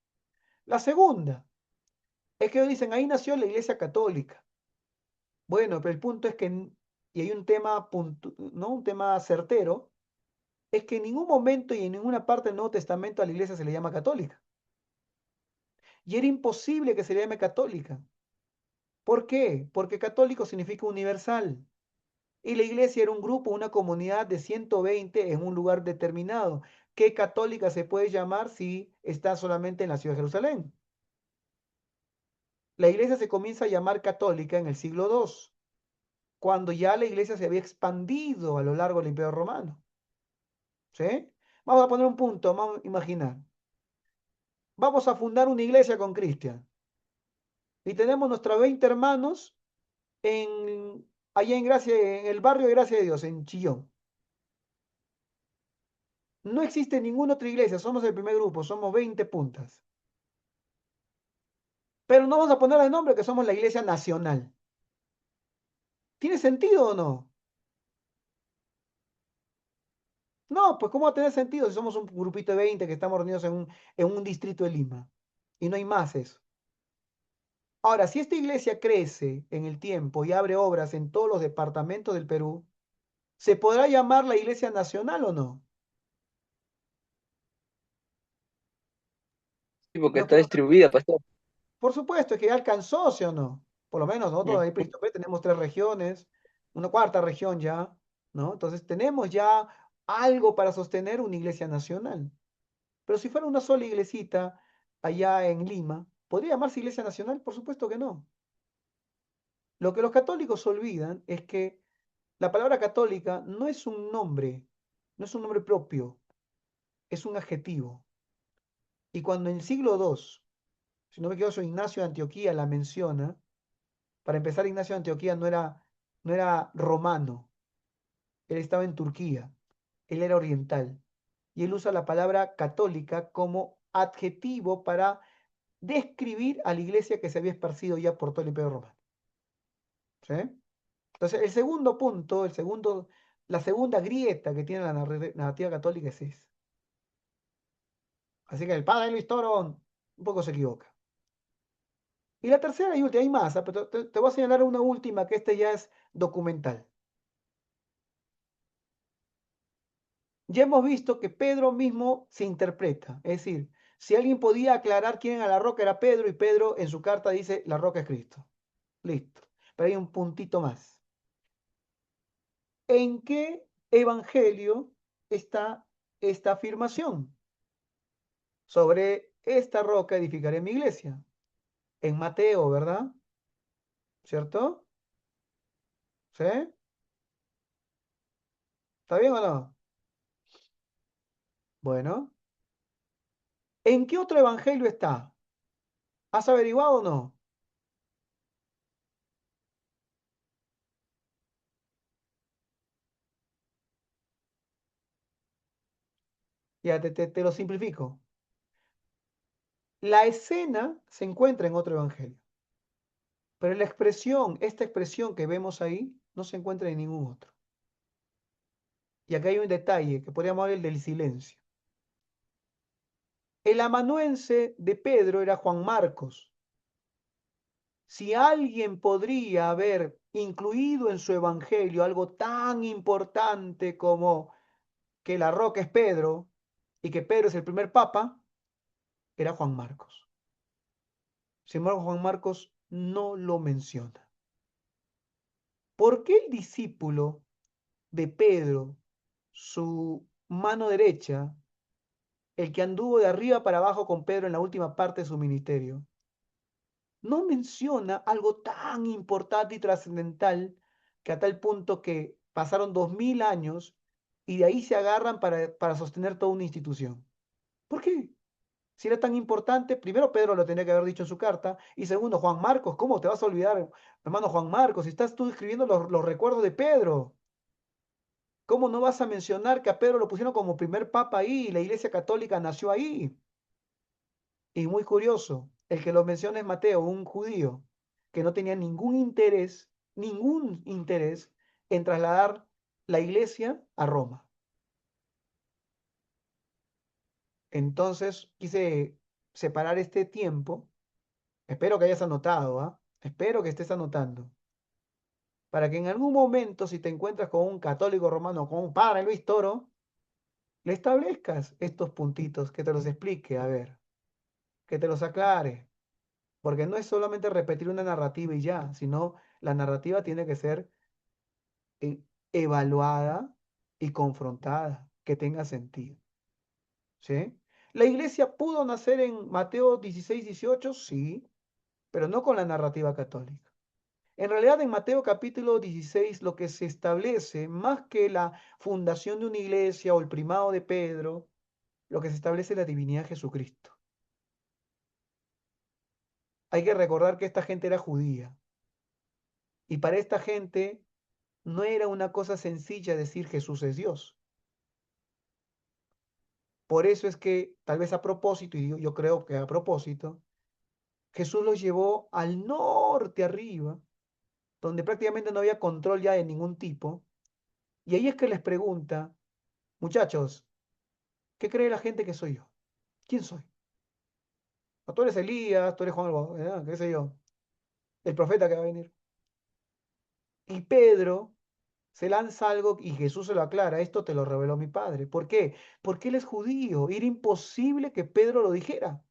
La segunda es que ellos dicen, ahí nació la Iglesia Católica. Bueno, pero el punto es que, y hay un tema, ¿no? Un tema certero, es que en ningún momento y en ninguna parte del Nuevo Testamento a la iglesia se le llama católica. Y era imposible que se le llame católica. ¿Por qué? Porque católico significa universal. Y la iglesia era un grupo, una comunidad de 120 en un lugar determinado. ¿Qué católica se puede llamar si está solamente en la ciudad de Jerusalén? La iglesia se comienza a llamar católica en el siglo II, cuando ya la iglesia se había expandido a lo largo del Imperio Romano. ¿Sí? Vamos a poner un punto, vamos a imaginar. Vamos a fundar una iglesia con Cristian. Y tenemos nuestros 20 hermanos allá en Gracia, en el barrio de Gracia de Dios, en Chillón. No existe ninguna otra iglesia, somos el primer grupo, somos 20 puntas. Pero no vamos a poner el nombre que somos la iglesia nacional. ¿Tiene sentido o no? No, pues ¿cómo va a tener sentido si somos un grupito de 20 que estamos reunidos en un distrito de Lima? Y no hay más eso. Ahora, si esta iglesia crece en el tiempo y abre obras en todos los departamentos del Perú, ¿se podrá llamar la iglesia nacional o no? Sí, porque No, está distribuida, pastor. por supuesto, es que ya alcanzó, ¿sí o no? Por lo menos nosotros ahí en Mm. Pristopé tenemos 3 regiones, una cuarta región ya, ¿no? Entonces tenemos ya algo para sostener una iglesia nacional. Pero si fuera una sola iglesita allá en Lima, ¿podría llamarse iglesia nacional? Por supuesto que no. Lo que los católicos olvidan es que la palabra católica no es un nombre, no es un nombre propio, es un adjetivo. Y cuando en el siglo II, si no me equivoco, Ignacio de Antioquía la menciona, para empezar, Ignacio de Antioquía no era romano, él estaba en Turquía, él era oriental. Y él usa la palabra católica como adjetivo para describir a la iglesia que se había esparcido ya por todo el Imperio Romano. ¿Sí? Entonces, el segundo punto, la segunda grieta que tiene la narrativa católica es esa. Así que el padre Luis Toro un poco se equivoca. Y la tercera y última, hay más, pero te voy a señalar una última, que esta ya es documental. Ya hemos visto que Pedro mismo se interpreta, es decir, si alguien podía aclarar quién era la roca era Pedro, y Pedro en su carta dice, la roca es Cristo. Listo. Pero hay un puntito más. ¿En qué evangelio está esta afirmación? Sobre esta roca edificaré mi iglesia. En Mateo, ¿verdad? ¿Cierto? ¿Sí? ¿Está bien o no? Bueno. ¿En qué otro evangelio está? ¿Has averiguado o no? Ya te lo simplifico. La escena se encuentra en otro evangelio, pero esta expresión que vemos ahí, no se encuentra en ningún otro. Y acá hay un detalle que podríamos hablar del silencio. El amanuense de Pedro era Juan Marcos. Si alguien podría haber incluido en su evangelio algo tan importante como que la roca es Pedro y que Pedro es el primer papa, era Juan Marcos. Sin embargo, Juan Marcos no lo menciona. ¿Por qué el discípulo de Pedro, su mano derecha, el que anduvo de arriba para abajo con Pedro en la última parte de su ministerio, no menciona algo tan importante y trascendental que a tal punto que pasaron 2000 años y de ahí se agarran para sostener toda una institución? ¿Por qué? Si era tan importante, primero Pedro lo tenía que haber dicho en su carta, y segundo, Juan Marcos, ¿cómo te vas a olvidar, hermano Juan Marcos, si estás tú escribiendo los recuerdos de Pedro? ¿Cómo no vas a mencionar que a Pedro lo pusieron como primer papa ahí y la Iglesia Católica nació ahí? Y muy curioso, el que lo menciona es Mateo, un judío que no tenía ningún interés en trasladar la iglesia a Roma. Entonces quise separar este tiempo. Espero que hayas anotado, ¿ah? Espero que estés anotando. Para que en algún momento, si te encuentras con un católico romano, con un padre Luis Toro, le establezcas estos puntitos, que te los explique, a ver, que te los aclare. Porque no es solamente repetir una narrativa y ya, sino la narrativa tiene que ser eh, evaluada y confrontada, que tenga sentido. ¿Sí? ¿La iglesia pudo nacer en Mateo 16-18? Sí, pero no con la narrativa católica. En realidad, en Mateo capítulo 16, lo que se establece, más que la fundación de una iglesia o el primado de Pedro, lo que se establece es la divinidad de Jesucristo. Hay que recordar que esta gente era judía. Y para esta gente no era una cosa sencilla decir Jesús es Dios. Por eso es que, tal vez a propósito, y yo creo que a propósito, Jesús los llevó al norte arriba, donde prácticamente no había control ya de ningún tipo. Y ahí es que les pregunta, muchachos, ¿qué cree la gente que soy yo? ¿Quién soy? No, tú eres Elías, tú eres Juan el Bautista, qué sé yo, el profeta que va a venir. Y Pedro se lanza algo y Jesús se lo aclara, esto te lo reveló mi padre. ¿Por qué? Porque él es judío, era imposible que Pedro lo dijera.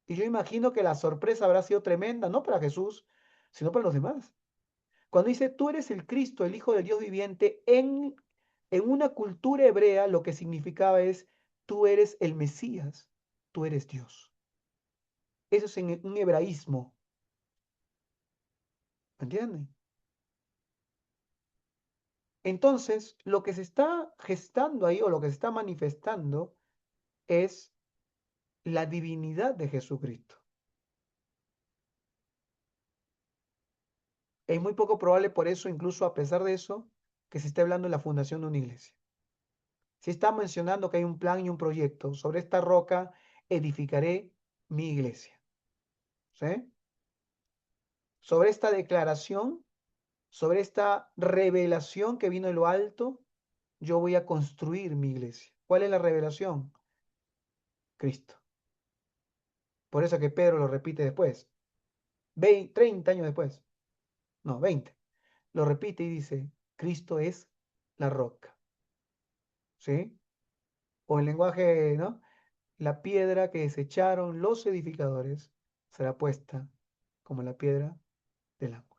Y yo imagino que la sorpresa habrá sido tremenda, no para Jesús, sino para los demás. Cuando dice, tú eres el Cristo, el Hijo del Dios viviente, en una cultura hebrea lo que significaba es, tú eres el Mesías, tú eres Dios. Eso es en un hebraísmo. ¿Me entienden? Entonces, lo que se está gestando ahí o lo que se está manifestando es la divinidad de Jesucristo. Es muy poco probable por eso, incluso a pesar de eso, que se esté hablando de la fundación de una iglesia. Se está mencionando que hay un plan y un proyecto. Sobre esta roca edificaré mi iglesia. ¿Sí? Sobre esta declaración, sobre esta revelación que vino de lo alto, yo voy a construir mi iglesia. ¿Cuál es la revelación? Cristo. Por eso que Pedro lo repite después. 30 años después. No, 20. Lo repite y dice, Cristo es la roca. ¿Sí? O en lenguaje, ¿no? La piedra que desecharon los edificadores será puesta como la piedra del ángulo.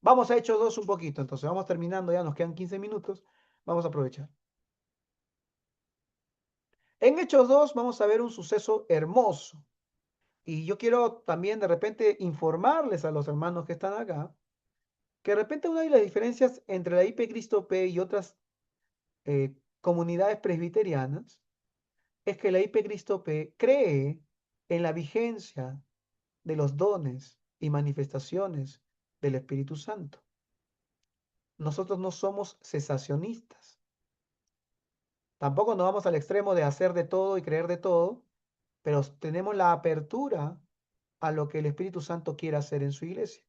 Vamos a Hechos 2 un poquito, entonces vamos terminando, ya nos quedan 15 minutos, vamos a aprovechar. En Hechos 2 vamos a ver un suceso hermoso. Y yo quiero también de repente informarles a los hermanos que están acá, que de repente una de las diferencias entre la IP Cristo P y otras comunidades presbiterianas es que la IP Cristo P cree en la vigencia de los dones y manifestaciones del Espíritu Santo. Nosotros no somos cesacionistas. Tampoco nos vamos al extremo de hacer de todo y creer de todo, pero tenemos la apertura a lo que el Espíritu Santo quiere hacer en su iglesia.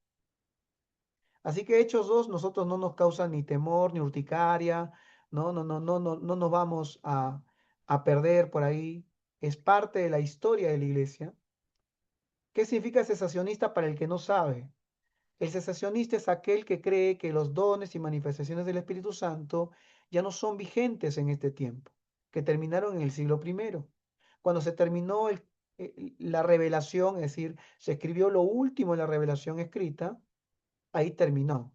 Así que Hechos 2 nosotros no nos causan ni temor ni urticaria, no nos vamos a perder por ahí. Es parte de la historia de la iglesia. ¿Qué significa cesacionista para el que no sabe? El cesacionista es aquel que cree que los dones y manifestaciones del Espíritu Santo ya no son vigentes en este tiempo, que terminaron en el siglo I. Cuando se terminó la revelación, es decir, se escribió lo último en la revelación escrita, ahí terminó.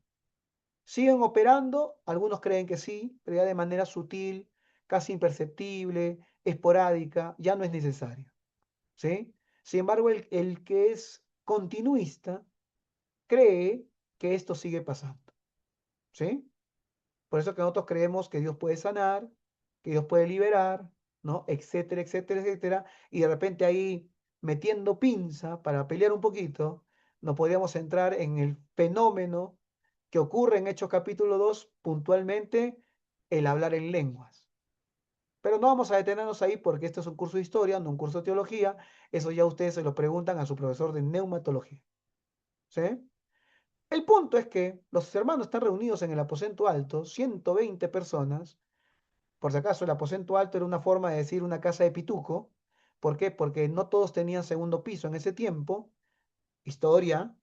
¿Siguen operando? Algunos creen que sí, pero ya de manera sutil, casi imperceptible, esporádica, ya no es necesario. ¿Sí? Sin embargo, el que es continuista cree que esto sigue pasando. ¿Sí? Por eso que nosotros creemos que Dios puede sanar, que Dios puede liberar, ¿no? Etcétera, etcétera, etcétera. Y de repente ahí, metiendo pinza para pelear un poquito, nos podríamos entrar en el fenómeno que ocurre en Hechos capítulo 2, puntualmente, el hablar en lenguas. Pero no vamos a detenernos ahí porque este es un curso de historia, no un curso de teología. Eso ya ustedes se lo preguntan a su profesor de neumatología. ¿Sí? El punto es que los hermanos están reunidos en el aposento alto, 120 personas. Por si acaso, el aposento alto era una forma de decir una casa de pituco. ¿Por qué? Porque no todos tenían segundo piso en ese tiempo. Historia.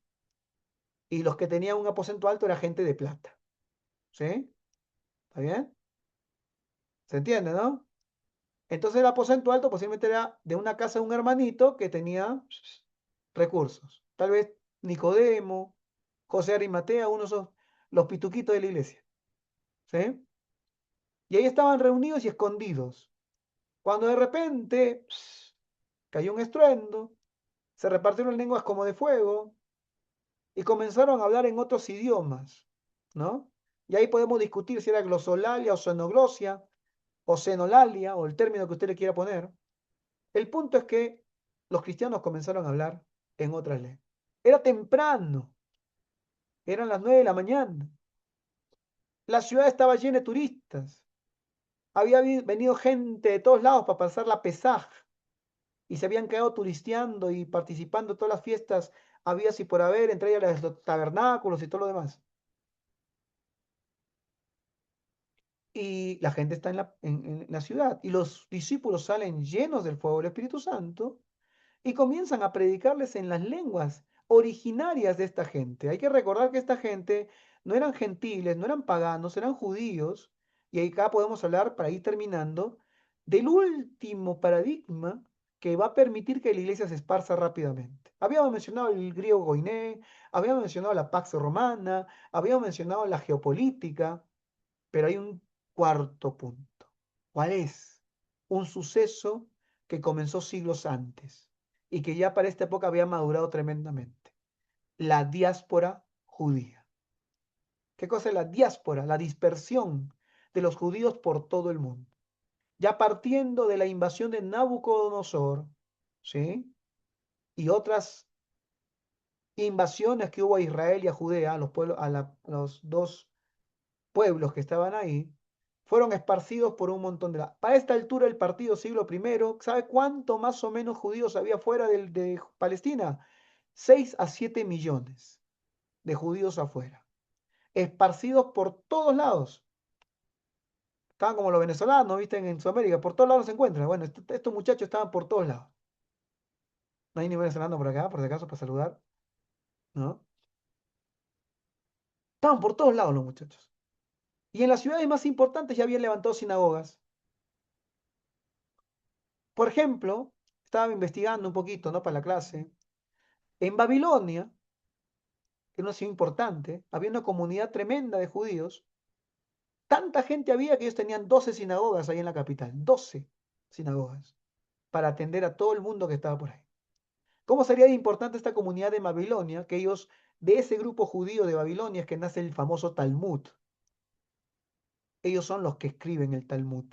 Y los que tenían un aposento alto era gente de plata. ¿Sí? ¿Está bien? ¿Se entiende, no? Entonces el aposento alto posiblemente era de una casa de un hermanito que tenía recursos. Tal vez Nicodemo, José Arimatea, uno de esos, los pituquitos de la iglesia. ¿Sí? Y ahí estaban reunidos y escondidos. Cuando de repente cayó un estruendo, se repartieron lenguas como de fuego y comenzaron a hablar en otros idiomas, ¿no? Y ahí podemos discutir si era glosolalia o xenoglosia o xenolalia o el término que usted le quiera poner. El punto es que los cristianos comenzaron a hablar en otras lenguas. Era temprano, eran las 9 de la mañana. La ciudad estaba llena de turistas. Había venido gente de todos lados para pasar la Pesaj y se habían quedado turisteando y participando en todas las fiestas habidas y por haber, entre ellas los tabernáculos y todo lo demás. Y la gente está en la ciudad y los discípulos salen llenos del fuego del Espíritu Santo y comienzan a predicarles en las lenguas originarias de esta gente. Hay que recordar que esta gente no eran gentiles, no eran paganos, eran judíos. Y acá podemos hablar, para ir terminando, del último paradigma que va a permitir que la iglesia se esparza rápidamente. Habíamos mencionado el griego koiné, habíamos mencionado la Pax Romana, habíamos mencionado la geopolítica, pero hay un cuarto punto. ¿Cuál es? Un suceso que comenzó siglos antes y que ya para esta época había madurado tremendamente. La diáspora judía. ¿Qué cosa es la diáspora? La dispersión de los judíos por todo el mundo. Ya partiendo de la invasión de Nabucodonosor, ¿sí? Y otras invasiones que hubo a Israel y a Judea, a los pueblos, los dos pueblos que estaban ahí, fueron esparcidos por un montón de... Para esta altura del partido siglo I, ¿sabe cuánto más o menos judíos había fuera de Palestina? 6 a 7 millones de judíos afuera, esparcidos por todos lados. Estaban como los venezolanos, ¿viste? En Sudamérica, por todos lados se encuentran. Bueno, estos muchachos estaban por todos lados. No hay ni venezolano por acá, por si acaso, para saludar, ¿no? Estaban por todos lados los muchachos. Y en las ciudades más importantes ya habían levantado sinagogas. Por ejemplo, estaba investigando un poquito, ¿no? Para la clase. En Babilonia, que era una ciudad importante, había una comunidad tremenda de judíos. Tanta gente había que ellos tenían 12 sinagogas ahí en la capital. 12 sinagogas para atender a todo el mundo que estaba por ahí. ¿Cómo sería importante esta comunidad de Babilonia? Que ellos, de ese grupo judío de Babilonia, es que nace el famoso Talmud. Ellos son los que escriben el Talmud.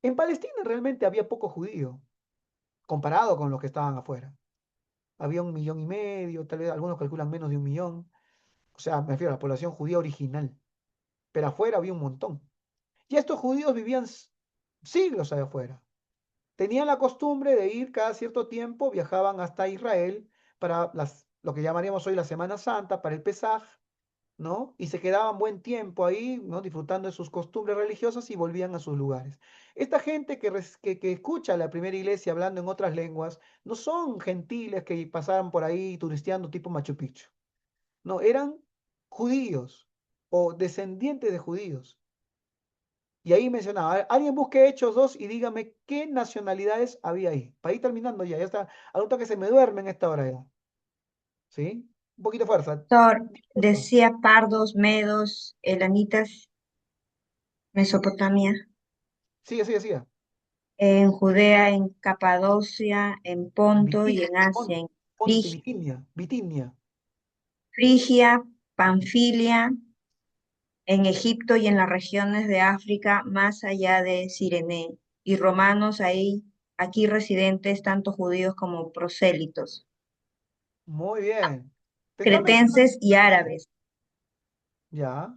En Palestina realmente había poco judío, comparado con los que estaban afuera. Había 1,5 millones, tal vez algunos calculan menos de 1 millón. O sea, me refiero a la población judía original. Pero afuera había un montón. Y estos judíos vivían siglos allá afuera. Tenían la costumbre de ir cada cierto tiempo, viajaban hasta Israel para lo que llamaríamos hoy la Semana Santa, para el Pesaj, ¿no? Y se quedaban buen tiempo ahí, ¿no? Disfrutando de sus costumbres religiosas y volvían a sus lugares. Esta gente que escucha a la primera iglesia hablando en otras lenguas, no son gentiles que pasaban por ahí turisteando tipo Machu Picchu. No, eran judíos o descendientes de judíos. Y ahí mencionaba, alguien busque Hechos 2 y dígame qué nacionalidades había ahí. Para ir terminando ya está. Adulto que se me duerme en esta hora ya. ¿Sí? Un poquito de fuerza. Pastor, decía pardos, medos, elamitas, Mesopotamia, Sigue, sigue, sigue. en Judea, en Capadocia, en Ponto y en Asia, en Ponte, Bitinia, Bitinia. Frigia, Panfilia, en Egipto y en las regiones de África más allá de Cirene, y romanos ahí, aquí residentes, tanto judíos como prosélitos, Muy bien. Te está cretenses y árabes. Ya.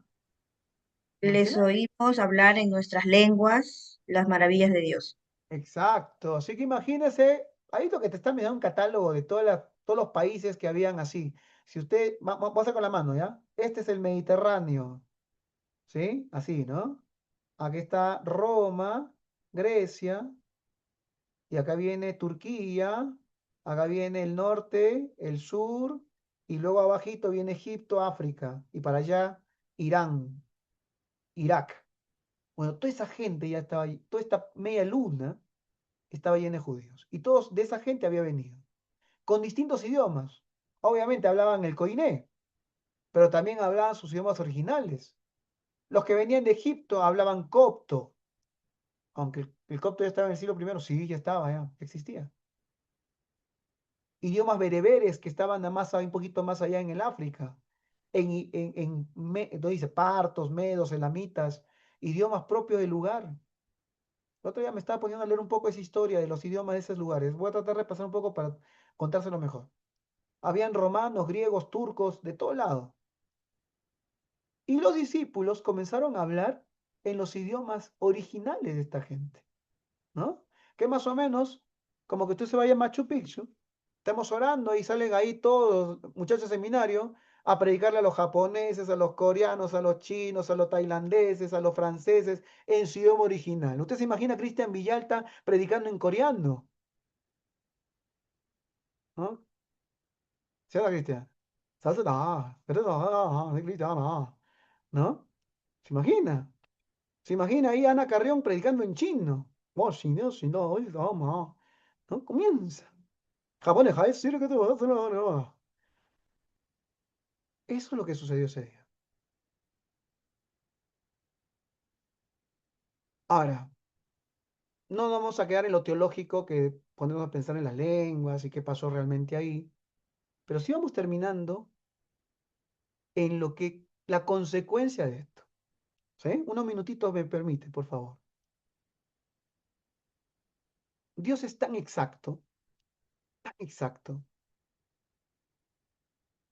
Les Mencioné. oímos hablar en nuestras lenguas las maravillas de Dios. Exacto. Así que imagínese, ahí lo que te está mirando un catálogo de todos los países que habían así. Si usted, vamos a hacer con la mano, ¿ya? Este es el Mediterráneo. ¿Sí? Así, ¿no? Aquí está Roma, Grecia, y acá viene Turquía, acá viene el norte, el sur, y luego abajito viene Egipto, África, y para allá Irán, Irak. Bueno, toda esa gente ya estaba ahí, toda esta media luna estaba llena de judíos, y todos de esa gente había venido, con distintos idiomas. Obviamente hablaban el koiné, pero también hablaban sus idiomas originales. Los que venían de Egipto hablaban copto, aunque el copto ya estaba en el siglo I, sí, ya estaba, ya existía. Idiomas bereberes que estaban un poquito más allá en el África, ¿no dice? Partos, medos, elamitas, idiomas propios del lugar. El otro día me estaba poniendo a leer un poco esa historia de los idiomas de esos lugares. Voy a tratar de repasar un poco para contárselo mejor. Habían romanos, griegos, turcos, de todo lado. Y los discípulos comenzaron a hablar en los idiomas originales de esta gente, ¿no? Que más o menos, como que usted se vaya a Machu Picchu, estamos orando y salen ahí todos, muchachos de seminario, a predicarle a los japoneses, a los coreanos, a los chinos, a los tailandeses, a los franceses, en su idioma original. ¿Usted se imagina a Cristian Villalta predicando en coreano? ¿No? ¿Sí o no, Cristian? ¿No? ¿Se imagina? ¿Se imagina ahí a Ana Carrión predicando en chino? Oh, si no, si no, ¿no? Comienza. Japonés, decir que te vas a hacer no. Eso es lo que sucedió ese día. Ahora, no nos vamos a quedar en lo teológico que ponemos a pensar en las lenguas y qué pasó realmente ahí, pero sí vamos terminando en lo que la consecuencia de esto. ¿Sí? Unos minutitos me permite, por favor. Dios es tan exacto,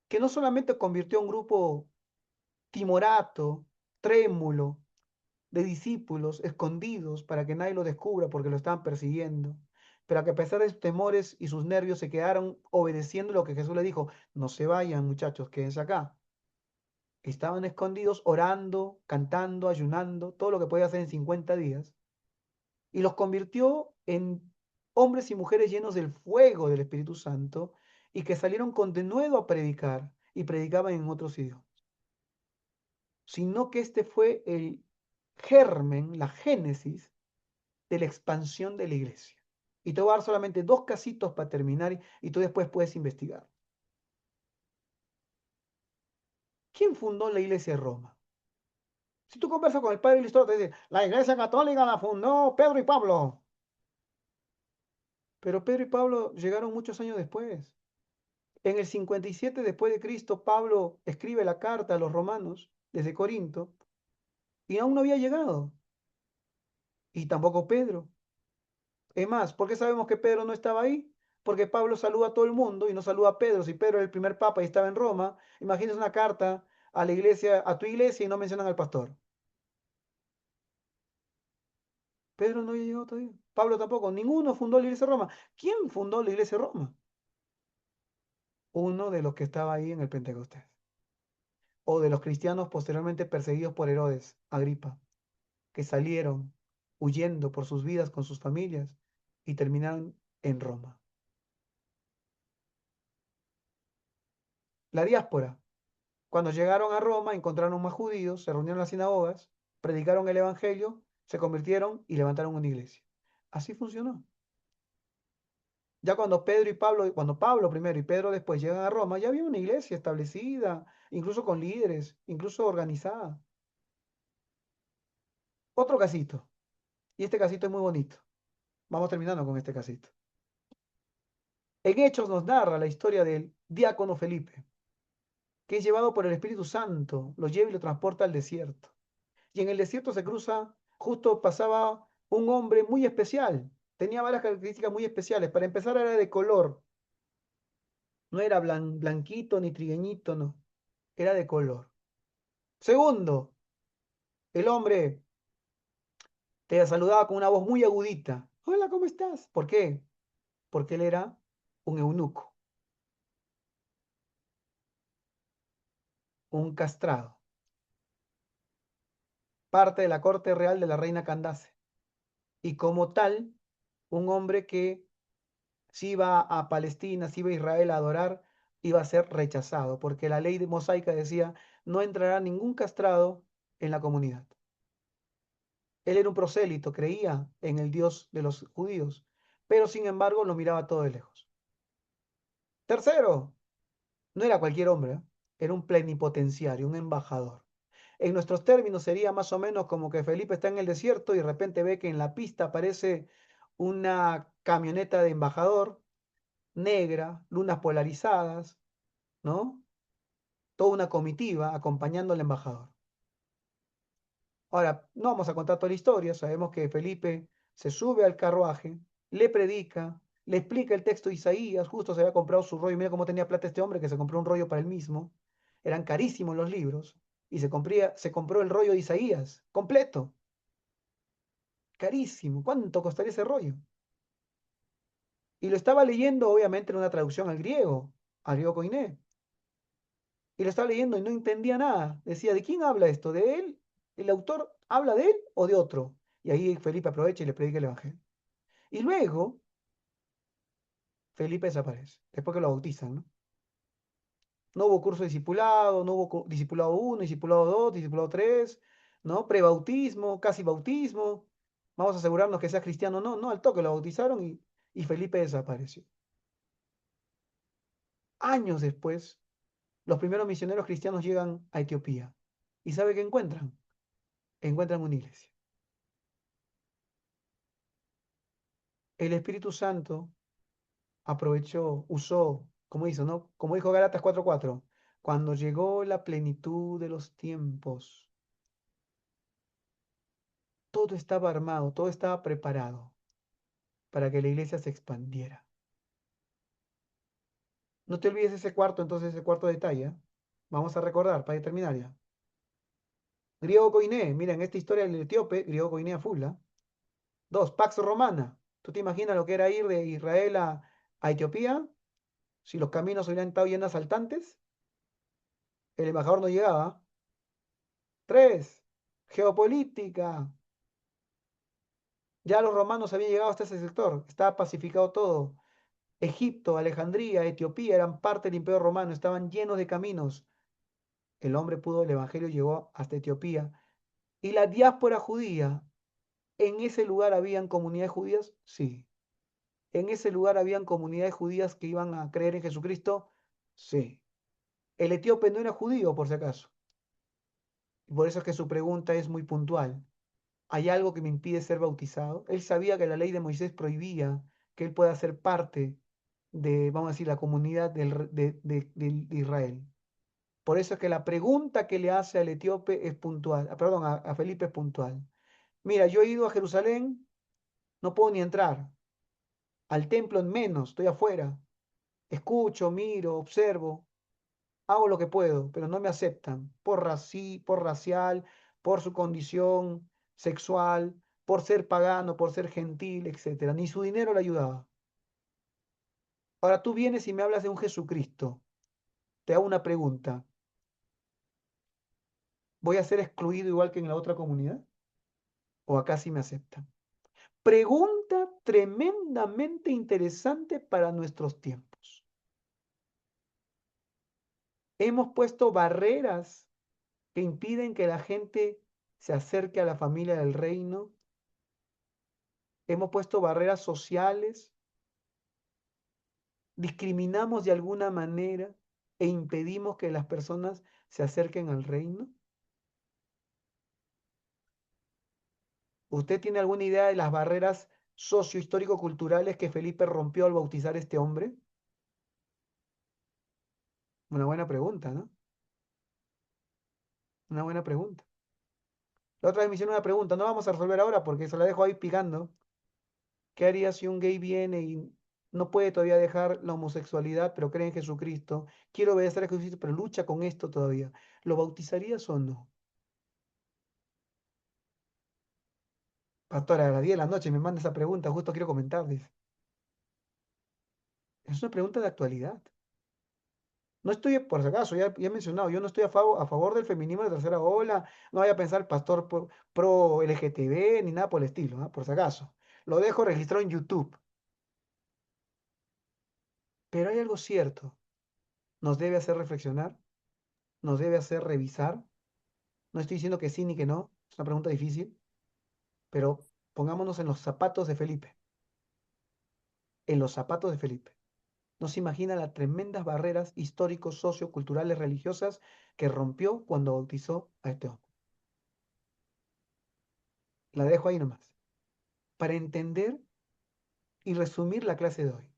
que no solamente convirtió a un grupo timorato, trémulo, de discípulos escondidos para que nadie lo descubra porque lo estaban persiguiendo, pero que a pesar de sus temores y sus nervios se quedaron obedeciendo lo que Jesús le dijo, no se vayan muchachos, quédense acá. Estaban escondidos orando, cantando, ayunando, todo lo que podía hacer en 50 días, y los convirtió en hombres y mujeres llenos del fuego del Espíritu Santo y que salieron con denuedo a predicar y predicaban en otros idiomas, sino que este fue el germen, la génesis de la expansión de la iglesia. Y te voy a dar solamente dos casitos para terminar y tú después puedes investigar. ¿Quién fundó la iglesia de Roma? Si tú conversas con el padre Listoro, te dice, la iglesia católica la fundó Pedro y Pablo. Pero Pedro y Pablo llegaron muchos años después. En el 57 después de Cristo, Pablo escribe la carta a los romanos desde Corinto y aún no había llegado. Y tampoco Pedro. Es más, ¿por qué sabemos que Pedro no estaba ahí? Porque Pablo saluda a todo el mundo y no saluda a Pedro. Si Pedro era el primer papa y estaba en Roma, imagínense una carta a la iglesia, a tu iglesia y no mencionan al pastor. Pedro no había llegado todavía. Pablo tampoco. Ninguno fundó la iglesia de Roma. ¿Quién fundó la iglesia de Roma? Uno de los que estaba ahí en el Pentecostés. O de los cristianos posteriormente perseguidos por Herodes, Agripa, que salieron huyendo por sus vidas con sus familias y terminaron en Roma. La diáspora. Cuando llegaron a Roma, encontraron más judíos, se reunieron en las sinagogas, predicaron el evangelio, se convirtieron y levantaron una iglesia. Así funcionó. Ya cuando Pablo primero y Pedro después llegan a Roma, ya había una iglesia establecida, incluso con líderes, incluso organizada. Otro casito, y este casito es muy bonito. Vamos terminando con este casito. En Hechos nos narra la historia del diácono Felipe, que es llevado por el Espíritu Santo, lo lleva y lo transporta al desierto. Y en el desierto justo pasaba un hombre muy especial, tenía varias características muy especiales. Para empezar, era de color, no era blanquito ni trigueñito, no, era de color. Segundo, el hombre te saludaba con una voz muy agudita. Hola, ¿cómo estás? ¿Por qué? Porque él era un eunuco, un castrado, parte de la corte real de la reina Candace. Y como tal, un hombre que si iba a Palestina, si iba a Israel a adorar, iba a ser rechazado, porque la ley mosaica decía, no entrará ningún castrado en la comunidad. Él era un prosélito, creía en el Dios de los judíos, pero sin embargo lo miraba todo de lejos. Tercero, no era cualquier hombre, ¿eh? Era un plenipotenciario, un embajador. En nuestros términos sería más o menos como que Felipe está en el desierto y de repente ve que en la pista aparece una camioneta de embajador negra, lunas polarizadas, ¿no? Toda una comitiva acompañando al embajador. Ahora, no vamos a contar toda la historia, sabemos que Felipe se sube al carruaje, le predica, le explica el texto de Isaías, justo se había comprado su rollo, mira cómo tenía plata este hombre que se compró un rollo para él mismo, eran carísimos los libros, y se compró el rollo de Isaías, completo, carísimo, ¿cuánto costaría ese rollo? Y lo estaba leyendo obviamente en una traducción al griego koiné, y lo estaba leyendo y no entendía nada, decía, ¿de quién habla esto? ¿De él? ¿El autor habla de él o de otro? Y ahí Felipe aprovecha y le predica el evangelio. Y luego Felipe desaparece, después que lo bautizan, ¿no? No hubo curso de discipulado, no hubo discipulado 1, discipulado 2, discipulado 3, ¿no? Prebautismo, casi bautismo. Vamos a asegurarnos que sea cristiano, no, no, al toque lo bautizaron y Felipe desapareció. Años después, los primeros misioneros cristianos llegan a Etiopía. ¿Y sabe qué encuentran? Encuentran una iglesia. El Espíritu Santo aprovechó, usó, como hizo, ¿no? Como dijo Gálatas 4:4, cuando llegó la plenitud de los tiempos, todo estaba armado, todo estaba preparado para que la iglesia se expandiera. No te olvides entonces ese cuarto detalle, ¿eh? Vamos a recordar para terminar ya. Griego koiné, mira, en esta historia del etíope, griego koiné a full, ¿eh? 2, Pax Romana. ¿Tú te imaginas lo que era ir de Israel a Etiopía? Si los caminos hubieran estado llenos de asaltantes, el embajador no llegaba. 3, geopolítica. Ya los romanos habían llegado hasta ese sector, estaba pacificado todo. Egipto, Alejandría, Etiopía eran parte del Imperio Romano, estaban llenos de caminos. El Evangelio llegó hasta Etiopía. ¿Y la diáspora judía? ¿En ese lugar habían comunidades judías? Sí. ¿En ese lugar habían comunidades judías que iban a creer en Jesucristo? Sí. El etíope no era judío, por si acaso. Y por eso es que su pregunta es muy puntual. ¿Hay algo que me impide ser bautizado? Él sabía que la ley de Moisés prohibía que él pueda ser parte de, vamos a decir, la comunidad de Israel. Por eso es que la pregunta que le hace al etíope es puntual, perdón, a Felipe es puntual. Mira, yo he ido a Jerusalén, no puedo ni entrar. Al templo en menos, estoy afuera. Escucho, miro, observo, hago lo que puedo, pero no me aceptan por racial, por su condición sexual, por ser pagano, por ser gentil, etcétera. Ni su dinero le ayudaba. Ahora tú vienes y me hablas de un Jesucristo. Te hago una pregunta. ¿Voy a ser excluido igual que en la otra comunidad? ¿O acá sí me aceptan? Pregunta tremendamente interesante para nuestros tiempos. Hemos puesto barreras que impiden que la gente se acerque a la familia del reino. Hemos puesto barreras sociales. Discriminamos de alguna manera e impedimos que las personas se acerquen al reino. ¿Usted tiene alguna idea de las barreras sociohistórico-culturales que Felipe rompió al bautizar a este hombre? Una buena pregunta, ¿no? Una buena pregunta. La otra vez me hicieron una pregunta, no vamos a resolver ahora porque se la dejo ahí picando. ¿Qué haría si un gay viene y no puede todavía dejar la homosexualidad, pero cree en Jesucristo? Quiero obedecer a Jesucristo, pero lucha con esto todavía. ¿Lo bautizarías o no? Pastora, a las 10 de la noche me manda esa pregunta, justo quiero comentarles. Es una pregunta de actualidad. No estoy, por si acaso, ya he mencionado, yo no estoy a favor del feminismo de tercera ola, no vaya a pensar pastor pro LGTB ni nada por el estilo, ¿ah? Por si acaso. Lo dejo registrado en YouTube. Pero hay algo cierto, nos debe hacer reflexionar, nos debe hacer revisar. No estoy diciendo que sí ni que no, es una pregunta difícil, pero pongámonos en los zapatos de Felipe, en los zapatos de Felipe. No se imagina las tremendas barreras históricos, socioculturales, religiosas que rompió cuando bautizó a este hombre. La dejo ahí nomás, para entender y resumir la clase de hoy.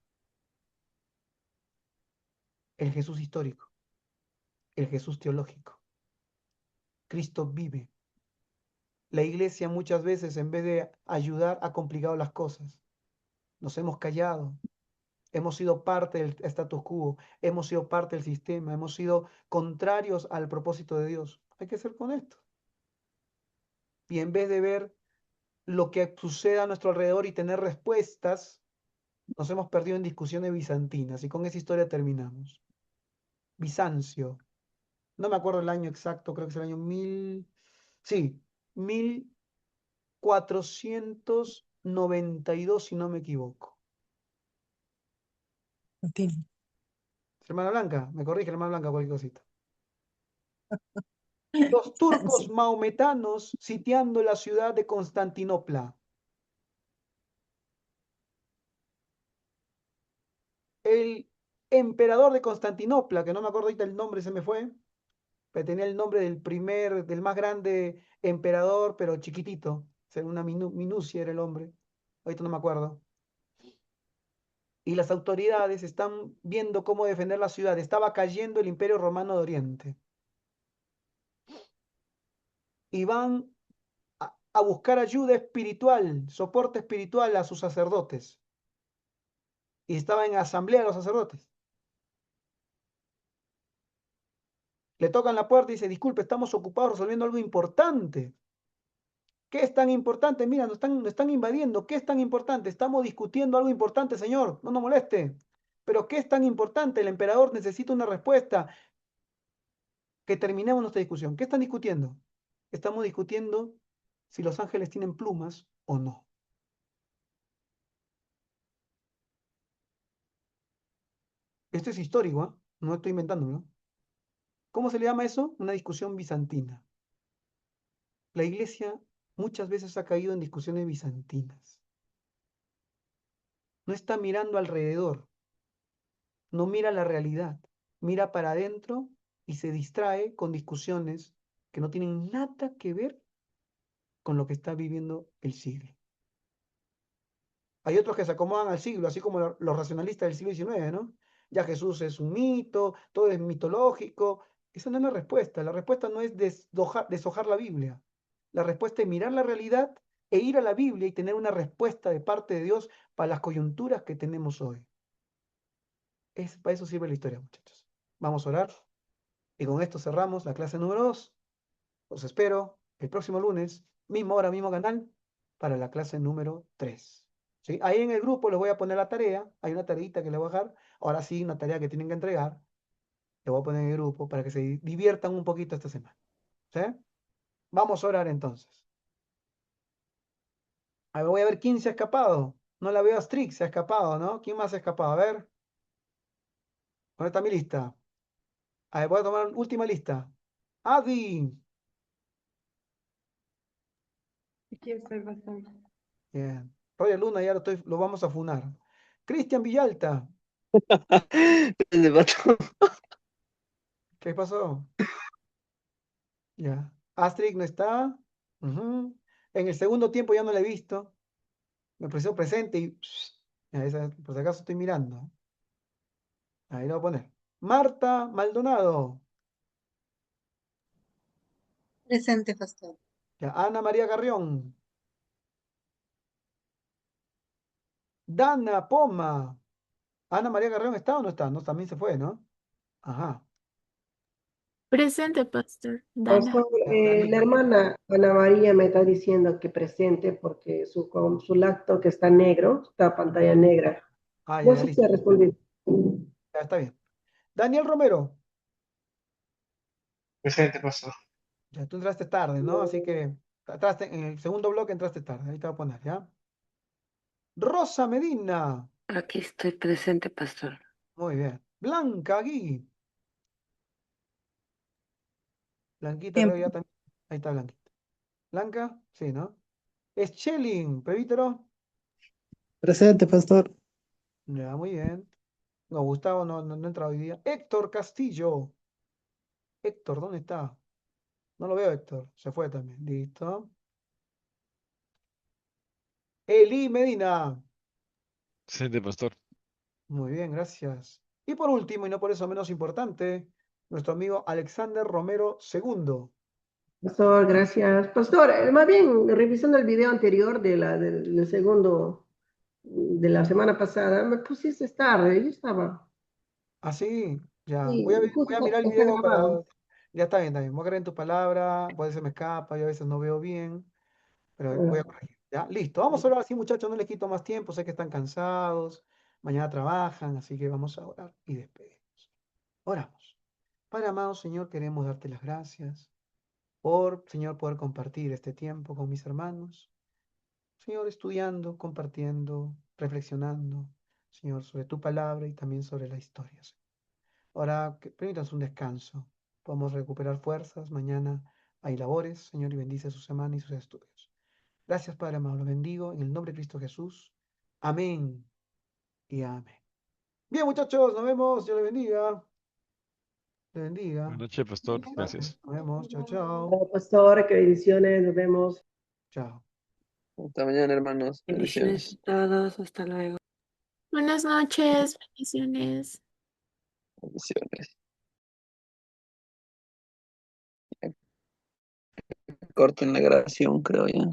El Jesús histórico, el Jesús teológico. Cristo vive. La iglesia muchas veces, en vez de ayudar, ha complicado las cosas. Nos hemos callado, hemos sido parte del status quo, hemos sido parte del sistema, hemos sido contrarios al propósito de Dios. Hay que ser honestos. Y en vez de ver lo que sucede a nuestro alrededor y tener respuestas, nos hemos perdido en discusiones bizantinas. Y con esa historia terminamos. Bizancio. No me acuerdo el año exacto, creo que es el año 1492, si no me equivoco. Continúa. Hermana Blanca, me corrige, hermana Blanca, cualquier cosita. Los turcos Sí. maometanos sitiando la ciudad de Constantinopla. El emperador de Constantinopla, que no me acuerdo ahorita el nombre, se me fue, pero tenía el nombre del más grande emperador, pero chiquitito, según una minucia era el hombre, ahorita no me acuerdo. Y las autoridades están viendo cómo defender la ciudad. Estaba cayendo el Imperio Romano de Oriente. Y van a buscar ayuda espiritual, soporte espiritual a sus sacerdotes. Y estaba en asamblea los sacerdotes. Le tocan la puerta y dice, disculpe, estamos ocupados resolviendo algo importante. ¿Qué es tan importante? Mira, nos están invadiendo. ¿Qué es tan importante? Estamos discutiendo algo importante, señor. No nos moleste. Pero ¿qué es tan importante? El emperador necesita una respuesta. Que terminemos nuestra discusión. ¿Qué están discutiendo? Estamos discutiendo si los ángeles tienen plumas o no. Esto es histórico, ¿eh? No estoy inventándolo. ¿Cómo se le llama eso? Una discusión bizantina. La iglesia muchas veces ha caído en discusiones bizantinas. No está mirando alrededor, no mira la realidad, mira para adentro y se distrae con discusiones que no tienen nada que ver con lo que está viviendo el siglo. Hay otros que se acomodan al siglo, así como los racionalistas del siglo XIX, ¿no? Ya Jesús es un mito, todo es mitológico. Esa no es la respuesta. La respuesta no es deshojar la Biblia. La respuesta es mirar la realidad e ir a la Biblia y tener una respuesta de parte de Dios para las coyunturas que tenemos hoy. Para eso sirve la historia, muchachos. Vamos a orar. Y con esto cerramos la clase número 2. Los espero el próximo lunes, misma hora, mismo canal. para la clase número 3. ¿Sí? Ahí en el grupo les voy a poner la tarea, hay una tareita que les voy a dejar, ahora sí, una tarea que tienen que entregar, le voy a poner en el grupo para que se diviertan un poquito esta semana. ¿Sí? Vamos a orar entonces. A ver, voy a ver quién se ha escapado. No la veo a Strix, se ha escapado, ¿no? ¿Quién más se ha escapado? A ver. ¿Dónde está mi lista? A ver, voy a tomar última lista. Adi. Aquí estoy bastante. Bien. Roger Luna, ya lo vamos a funar. Cristian Villalta. ¿Qué pasó? Ya. Astrid no está. Ujú. En el segundo tiempo ya no la he visto. Me pareció presente y ya, por si acaso estoy mirando. Ahí lo voy a poner. Marta Maldonado. Presente, pastor. Ya. Ana María Carrión. Dana Poma. ¿Ana María Carrión está o no está? No, también se fue, ¿no? Ajá. Presente, pastor. Dana. Pastor, la hermana Ana María me está diciendo que presente porque su lacto que está negro, está pantalla negra. Ah, No ya, sé si listo. ha respondido. Ya está bien. Daniel Romero. Presente, pastor. Ya tú entraste tarde, ¿no? Así que en el segundo bloque entraste tarde. Ahí te voy a poner, ¿ya? Rosa Medina. Aquí estoy presente, pastor. Muy bien. Blanca Gui. Blanquita creo ya también. Ahí está Blanquita. Blanca, sí, ¿no? Schelling, Pevítero. Presente, pastor. Ya, muy bien. No, Gustavo no entra hoy día. Héctor Castillo. Héctor, ¿dónde está? No lo veo, Héctor. Se fue también. Listo. Eli Medina. Presente, pastor. Muy bien, gracias. Y por último, y no por eso menos importante, nuestro amigo Alexander Romero II. Pastor, gracias. Pastor, más bien, revisando el video anterior del segundo, de la semana pasada, me pusiste tarde, yo estaba. Ah, sí, ya. Sí, Voy a justo mirar el está video para. grabado. Ya está bien, también. Voy a creer en tu palabra. Puede ser me escapa, yo a veces no veo bien, pero voy a corregir. Ya, listo. Vamos a orar así, muchachos. No les quito más tiempo. Sé que están cansados. Mañana trabajan, así que vamos a orar y despedimos. Oramos. Padre amado, Señor, queremos darte las gracias por, Señor, poder compartir este tiempo con mis hermanos. Señor, estudiando, compartiendo, reflexionando, Señor, sobre tu palabra y también sobre la historia, Señor. Ahora, permítanos un descanso. Podemos recuperar fuerzas. Mañana hay labores, Señor, y bendice su semana y sus estudios. Gracias, Padre amado. Lo bendigo en el nombre de Cristo Jesús. Amén y amén. Bien, muchachos, nos vemos. Dios les bendiga. Les bendiga. Buenas noches, pastor. Gracias. Nos vemos. Chao, chao. Pastor, que bendiciones, nos vemos. Chao. Hasta mañana, hermanos. Bendiciones Bendiciones. a todos. Hasta luego. Buenas noches. Bendiciones. Bendiciones. Corten la grabación, creo ya.